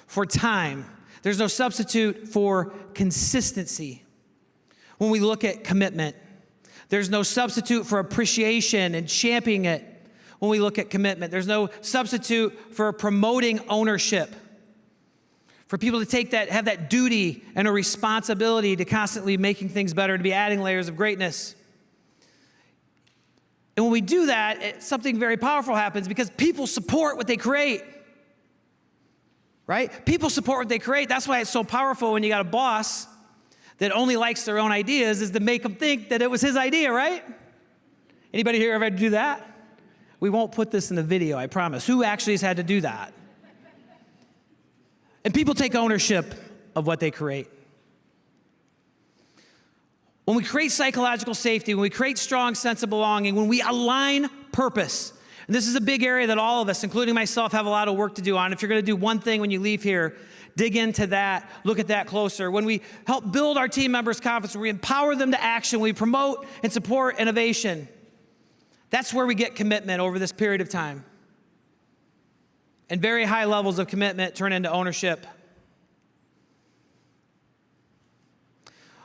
B: for time. There's no substitute for consistency. When we look at commitment, there's no substitute for appreciation and championing it. when we look at commitment. There's no substitute for promoting ownership. For people to take that, have that duty and a responsibility to constantly making things better, to be adding layers of greatness. And when we do that, something very powerful happens because people support what they create. Right? People support what they create. That's why it's so powerful when you got a boss that only likes their own ideas, is to make them think that it was his idea, right? Anybody here ever had to do that? We won't put this in the video, I promise. Who actually has had to do that? And people take ownership of what they create. When we create psychological safety, when we create strong sense of belonging, when we align purpose, and this is a big area that all of us, including myself, have a lot of work to do on. If you're going to do one thing when you leave here, dig into that, look at that closer. When we help build our team members' confidence, when we empower them to action, when we promote and support innovation, that's where we get commitment over this period of time. And very high levels of commitment turn into ownership.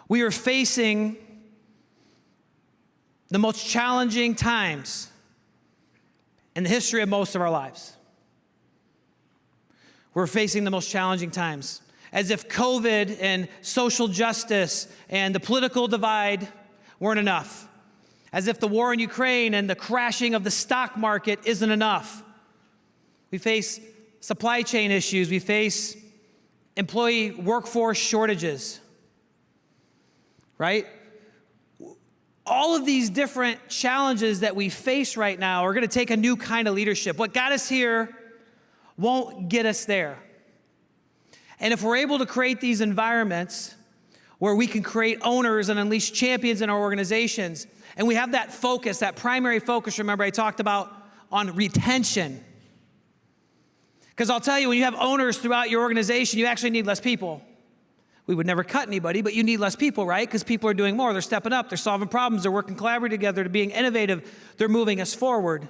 B: We are facing the most challenging times in the history of most of our lives. We're facing the most challenging times. As if COVID and social justice and the political divide weren't enough. As if the war in Ukraine and the crashing of the stock market isn't enough. We face supply chain issues. We face employee workforce shortages, right? All of these different challenges that we face right now are going to take a new kind of leadership. What got us here won't get us there. And if we're able to create these environments where we can create owners and unleash champions in our organizations, and we have that focus, that primary focus, remember I talked about on retention. Because I'll tell you, when you have owners throughout your organization, you actually need less people. We would never cut anybody, but you need less people, right? Because people are doing more. They're stepping up. They're solving problems. They're working collaboratively together. They're being innovative. They're moving us forward.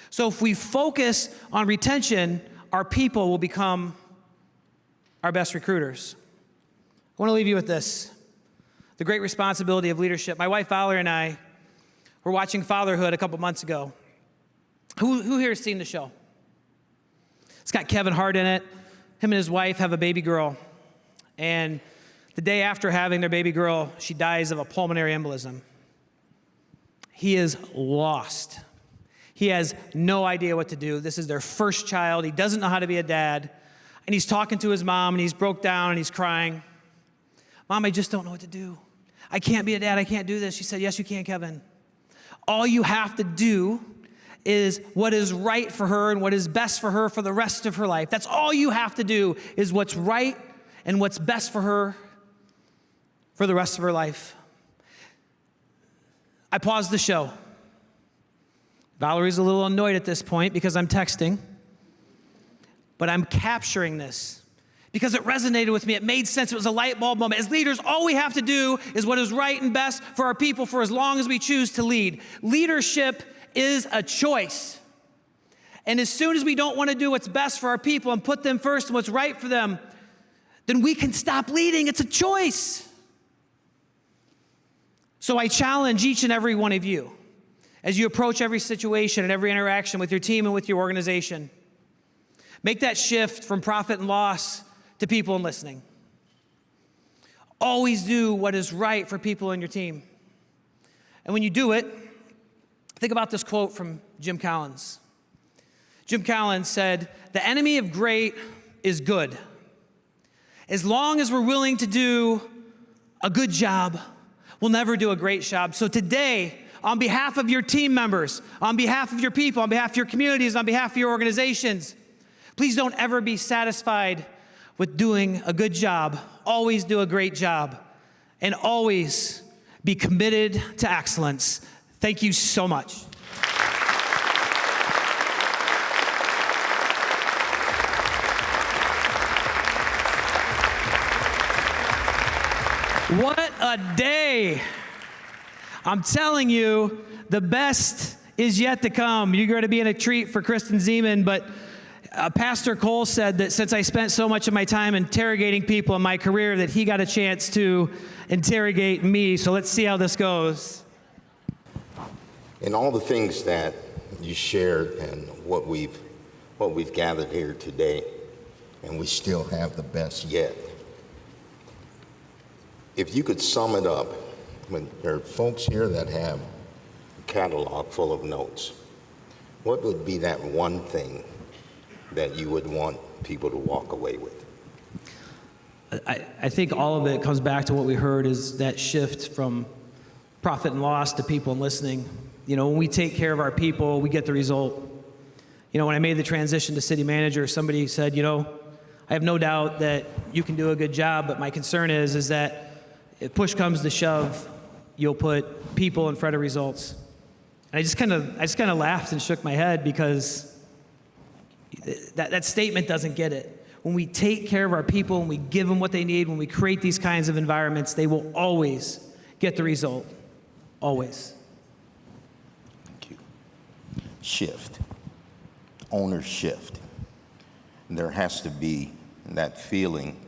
B: So if we focus on retention, our people will become our best recruiters. I want to leave you with this. The great responsibility of leadership. My wife, Valerie, and I were watching Fatherhood a couple months ago. Who here has seen the show? It's got Kevin Hart in it. Him and his wife have a baby girl. And the day after having their baby girl, she dies of a pulmonary embolism. He is lost. He has no idea what to do. This is their first child. He doesn't know how to be a dad. And he's talking to his mom, and he's broke down, and he's crying. Mom, I just don't know what to do. I can't be a dad. I can't do this. She said, yes, you can, Kevin. All you have to do is what is right for her and what is best for her for the rest of her life. That's all you have to do, is what's right and what's best for her for the rest of her life. I paused the show. Valerie's a little annoyed at this point because I'm texting, but I'm capturing this because it resonated with me. It made sense. It was a light bulb moment. As leaders, all we have to do is what is right and best for our people for as long as we choose to lead. Leadership is a choice. And as soon as we don't want to do what's best for our people and put them first and what's right for them, then we can stop leading. It's a choice. So I challenge each and every one of you as you approach every situation and every interaction with your team and with your organization. Make that shift from profit and loss to people and listening. Always do what is right for people in your team. And when you do it, think about this quote from Jim Collins. Jim Collins said, "The enemy of great is good. As long as we're willing to do a good job, we'll never do a great job." So today, on behalf of your team members, on behalf of your people, on behalf of your communities, on behalf of your organizations, please don't ever be satisfied with doing a good job. Always do a great job, and always be committed to excellence. Thank you so much. What a day. I'm telling you, the best is yet to come. You're going to be in a treat for Kristen Zeman, but Pastor Cole said that since I spent so much of my time interrogating people in my career, that he got a chance to interrogate me. So let's see how this goes.
A: In all the things that you shared and what we've gathered here today, and we still have the best yet. If you could sum it up, when there are folks here that have a catalog full of notes, what would be that one thing that you would want people to walk away with?
B: I think all of it comes back to what we heard is that shift from profit and loss to people and listening. You know, when we take care of our people, we get the result. You know, when I made the transition to city manager, somebody said, you know, I have no doubt that you can do a good job, but my concern is that if push comes to shove, you'll put people in front of results. And I just kind of laughed and shook my head because that statement doesn't get it. When we take care of our people, when we give them what they need, when we create these kinds of environments, they will always get the result. Always.
A: Thank you. Shift. OwnerShift. There has to be that feeling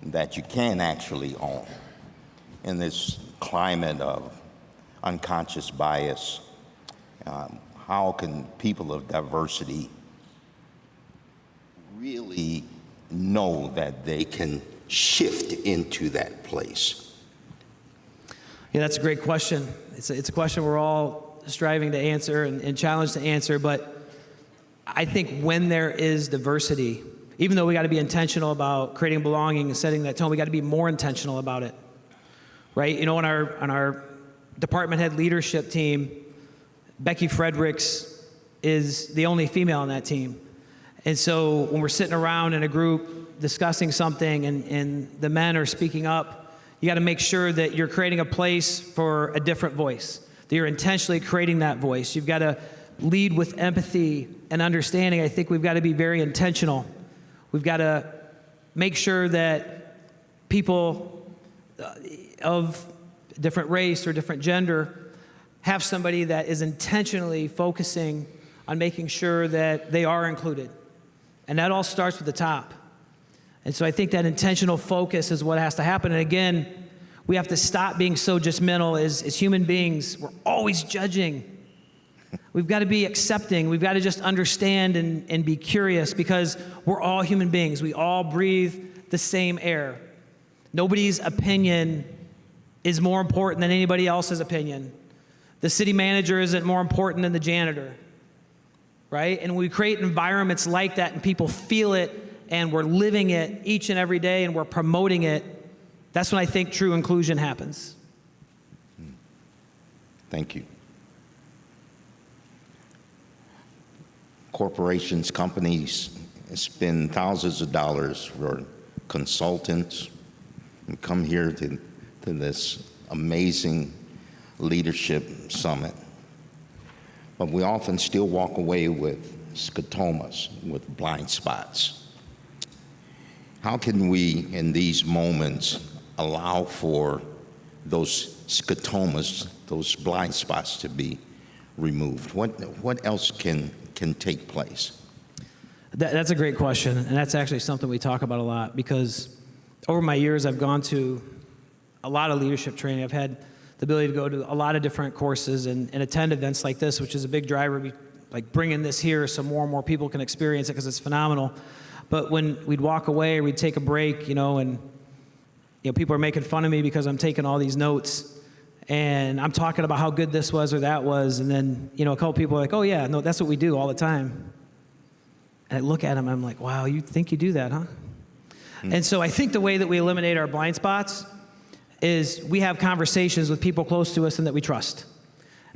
A: that you can actually own. In this climate of unconscious bias, how can people of diversity really know that they can shift into that place?
B: Yeah, that's a great question. It's a question we're all striving to answer and challenged to answer, but I think when there is diversity, even though we got to be intentional about creating belonging and setting that tone, we got to be more intentional about it, right? You know, on our department head leadership team, Becky Fredericks is the only female on that team. And so when we're sitting around in a group discussing something and the men are speaking up, you got to make sure that you're creating a place for a different voice, that you're intentionally creating that voice. You've got to lead with empathy and understanding. I think we've got to be very intentional. We've got to make sure that people of different race or different gender have somebody that is intentionally focusing on making sure that they are included. And that all starts with the top. And so I think that intentional focus is what has to happen. And again, we have to stop being so judgmental as human beings. We're always judging. We've got to be accepting. We've got to just understand and be curious because we're all human beings. We all breathe the same air. Nobody's opinion is more important than anybody else's opinion. The city manager isn't more important than the janitor, right? And we create environments like that and people feel it and we're living it each and every day and we're promoting it. That's when I think true inclusion happens.
A: Thank you. Corporations, companies spend thousands of dollars for consultants and come here to this amazing leadership summit. But we often still walk away with scotomas, with blind spots. How can we, in these moments, allow for those scotomas, those blind spots to be removed? What else can take place?
B: That's a great question, and that's actually something we talk about a lot because over my years I've gone to a lot of leadership training. I've had the ability to go to a lot of different courses and attend events like this, which is a big driver, like bringing this here so more and more people can experience it because it's phenomenal. But when we'd walk away or we'd take a break, and people are making fun of me because I'm taking all these notes and I'm talking about how good this was or that was, and then a couple people are like, oh yeah, no, that's what we do all the time. And I look at them, I'm like, wow, you think you do that, huh? And so I think the way that we eliminate our blind spots is we have conversations with people close to us and that we trust.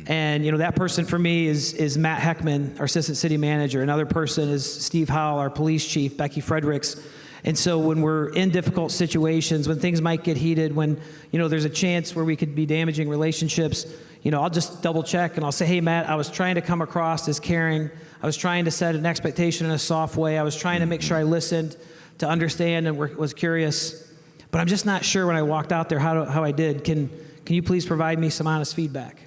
B: And that person for me is Matt Heckman, our assistant city manager. Another person is Steve Howell, our police chief, Becky Fredericks. And so when we're in difficult situations, when things might get heated, when there's a chance where we could be damaging relationships, I'll just double check and I'll say, hey Matt, I was trying to come across as caring. I was trying to set an expectation in a soft way. I was trying to make sure I listened to understand and was curious. But I'm just not sure when I walked out there how I did. Can you please provide me some honest feedback?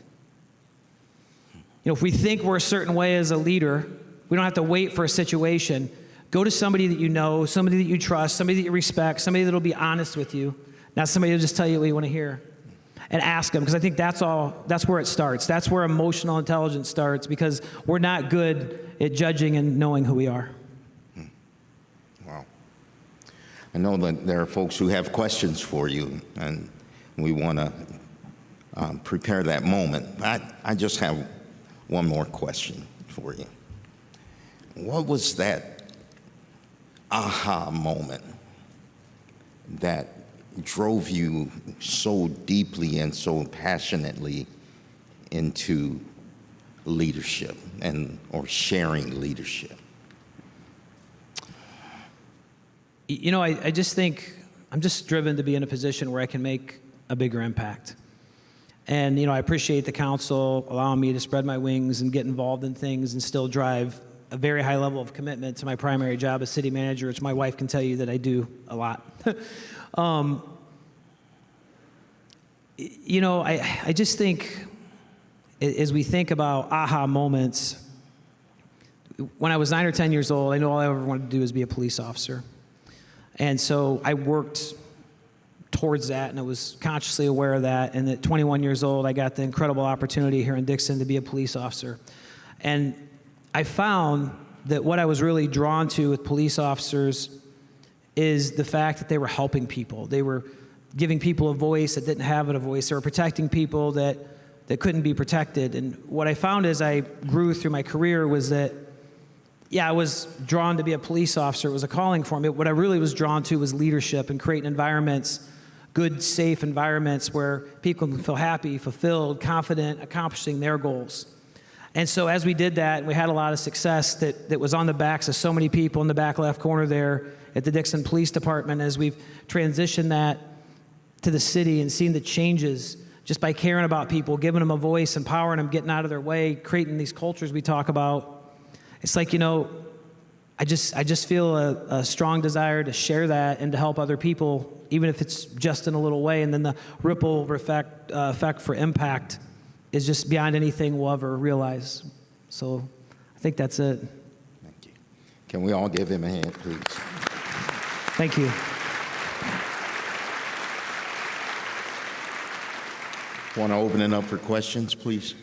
B: If we think we're a certain way as a leader, we don't have to wait for a situation. Go to somebody that you know, somebody that you trust, somebody that you respect, somebody that will be honest with you, not somebody who'll just tell you what you want to hear. and ask them, because I think that's where it starts. That's where emotional intelligence starts, because we're not good at judging and knowing who we are.
A: Wow. I know that there are folks who have questions for you, and we want to prepare that moment. I just have one more question for you. What was that aha moment that drove you so deeply and so passionately into leadership or sharing leadership?
B: You know, I just think I'm just driven to be in a position where I can make a bigger impact. And, you know, I appreciate the council allowing me to spread my wings and get involved in things and still drive a very high level of commitment to my primary job as city manager, which my wife can tell you that I do a lot. You know, I just think as we think about aha moments, when I was 9 or 10 years old, I knew all I ever wanted to do was be a police officer. And so I worked towards that, and I was consciously aware of that. And at 21 years old, I got the incredible opportunity here in Dixon to be a police officer. And I found that what I was really drawn to with police officers is the fact that they were helping people. They were giving people a voice that didn't have a voice. They were protecting people that couldn't be protected. And what I found as I grew through my career was that, yeah, I was drawn to be a police officer. It was a calling for me. What I really was drawn to was leadership and creating environments, good, safe environments where people can feel happy, fulfilled, confident, accomplishing their goals. And so as we did that, we had a lot of success that was on the backs of so many people in the back left corner there at the Dixon Police Department. As we've transitioned that to the city and seen the changes just by caring about people, giving them a voice, empowering them, getting out of their way, creating these cultures we talk about. It's like, you know, I just feel a strong desire to share that and to help other people, even if it's just in a little way. And then the ripple effect for impact is just beyond anything we'll ever realize. So I think that's it.
A: Thank you. Can we all give him a hand, please?
B: Thank you.
A: Want to open it up for questions, please?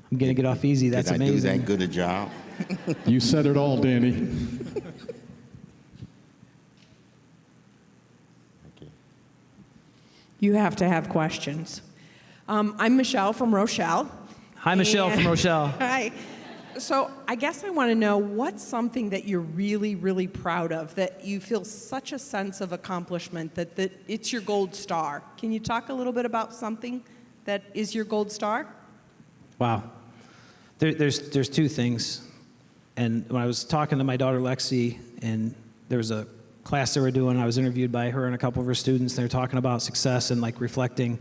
B: I'm going to get off easy. That's amazing.
A: Did I do that good a job?
C: You said it all, Danny.
A: Okay.
D: You have to have questions. I'm Michelle from Rochelle.
B: Hi, Michelle from Rochelle.
D: Hi. So I guess I want to know what's something that you're really, really proud of, that you feel such a sense of accomplishment, that it's your gold star. Can you talk a little bit about something that is your gold star?
B: Wow. There's two things. And when I was talking to my daughter Lexi, and there was a class they were doing, I was interviewed by her and a couple of her students, and they were talking about success and like reflecting.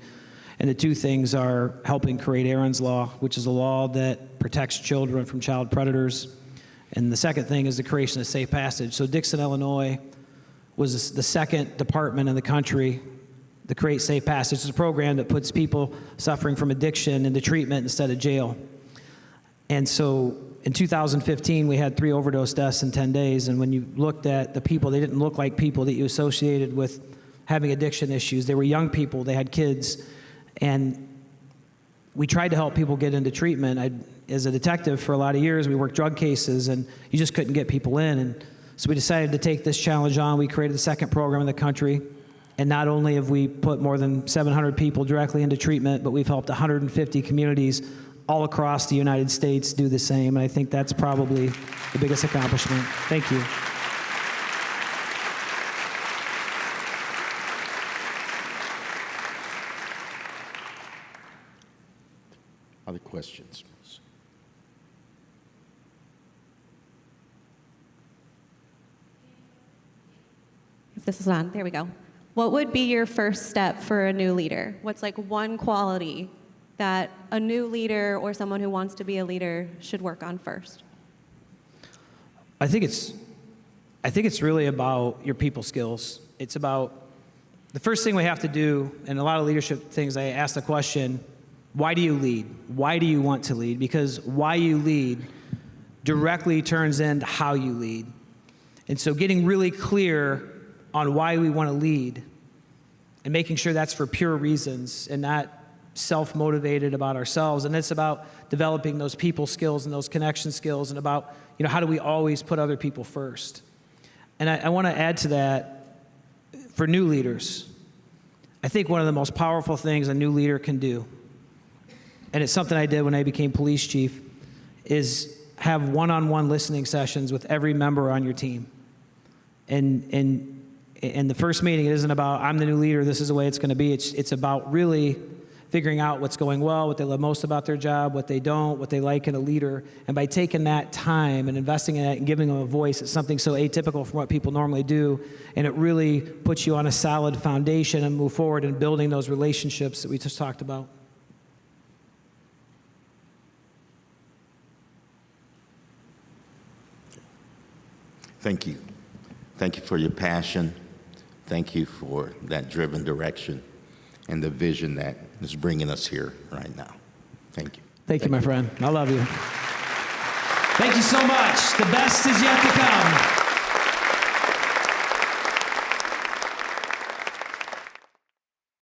B: And the two things are helping create Aaron's Law, which is a law that protects children from child predators. And the second thing is the creation of Safe Passage. So Dixon, Illinois was the second department in the country to create Safe Passage. It's a program that puts people suffering from addiction into treatment instead of jail. And so in 2015, we had 3 overdose deaths in 10 days. And when you looked at the people, they didn't look like people that you associated with having addiction issues. They were young people. They had kids. And we tried to help people get into treatment. As a detective for a lot of years, we worked drug cases, and you just couldn't get people in. And so we decided to take this challenge on. We created the second program in the country. And not only have we put more than 700 people directly into treatment, but we've helped 150 communities all across the United States do the same. And I think that's probably the biggest accomplishment. Thank you.
A: Other questions, please?
E: If this is on, there we go. What would be your first step for a new leader? What's like one quality that a new leader or someone who wants to be a leader should work on first?
B: I think it's really about your people skills. It's about the first thing we have to do, and a lot of leadership things, I ask the question, Why do you lead? Why do you want to lead? Because why you lead directly turns into how you lead. And so getting really clear on why we want to lead and making sure that's for pure reasons and not self-motivated about ourselves. And it's about developing those people skills and those connection skills and about, how do we always put other people first? And I want to add to that for new leaders. I think one of the most powerful things a new leader can do, and it's something I did when I became police chief, is have one-on-one listening sessions with every member on your team. And the first meeting, it isn't about, I'm the new leader, this is the way it's going to be. It's about really figuring out what's going well, what they love most about their job, what they don't, what they like in a leader. And by taking that time and investing in that and giving them a voice, it's something so atypical from what people normally do. And it really puts you on a solid foundation and move forward in building those relationships that we just talked about.
A: Thank you. Thank you for your passion. Thank you for that driven direction and the vision that is bringing us here right now. Thank you.
B: Thank you, my friend. I love you. Thank you so much. The best is yet to come.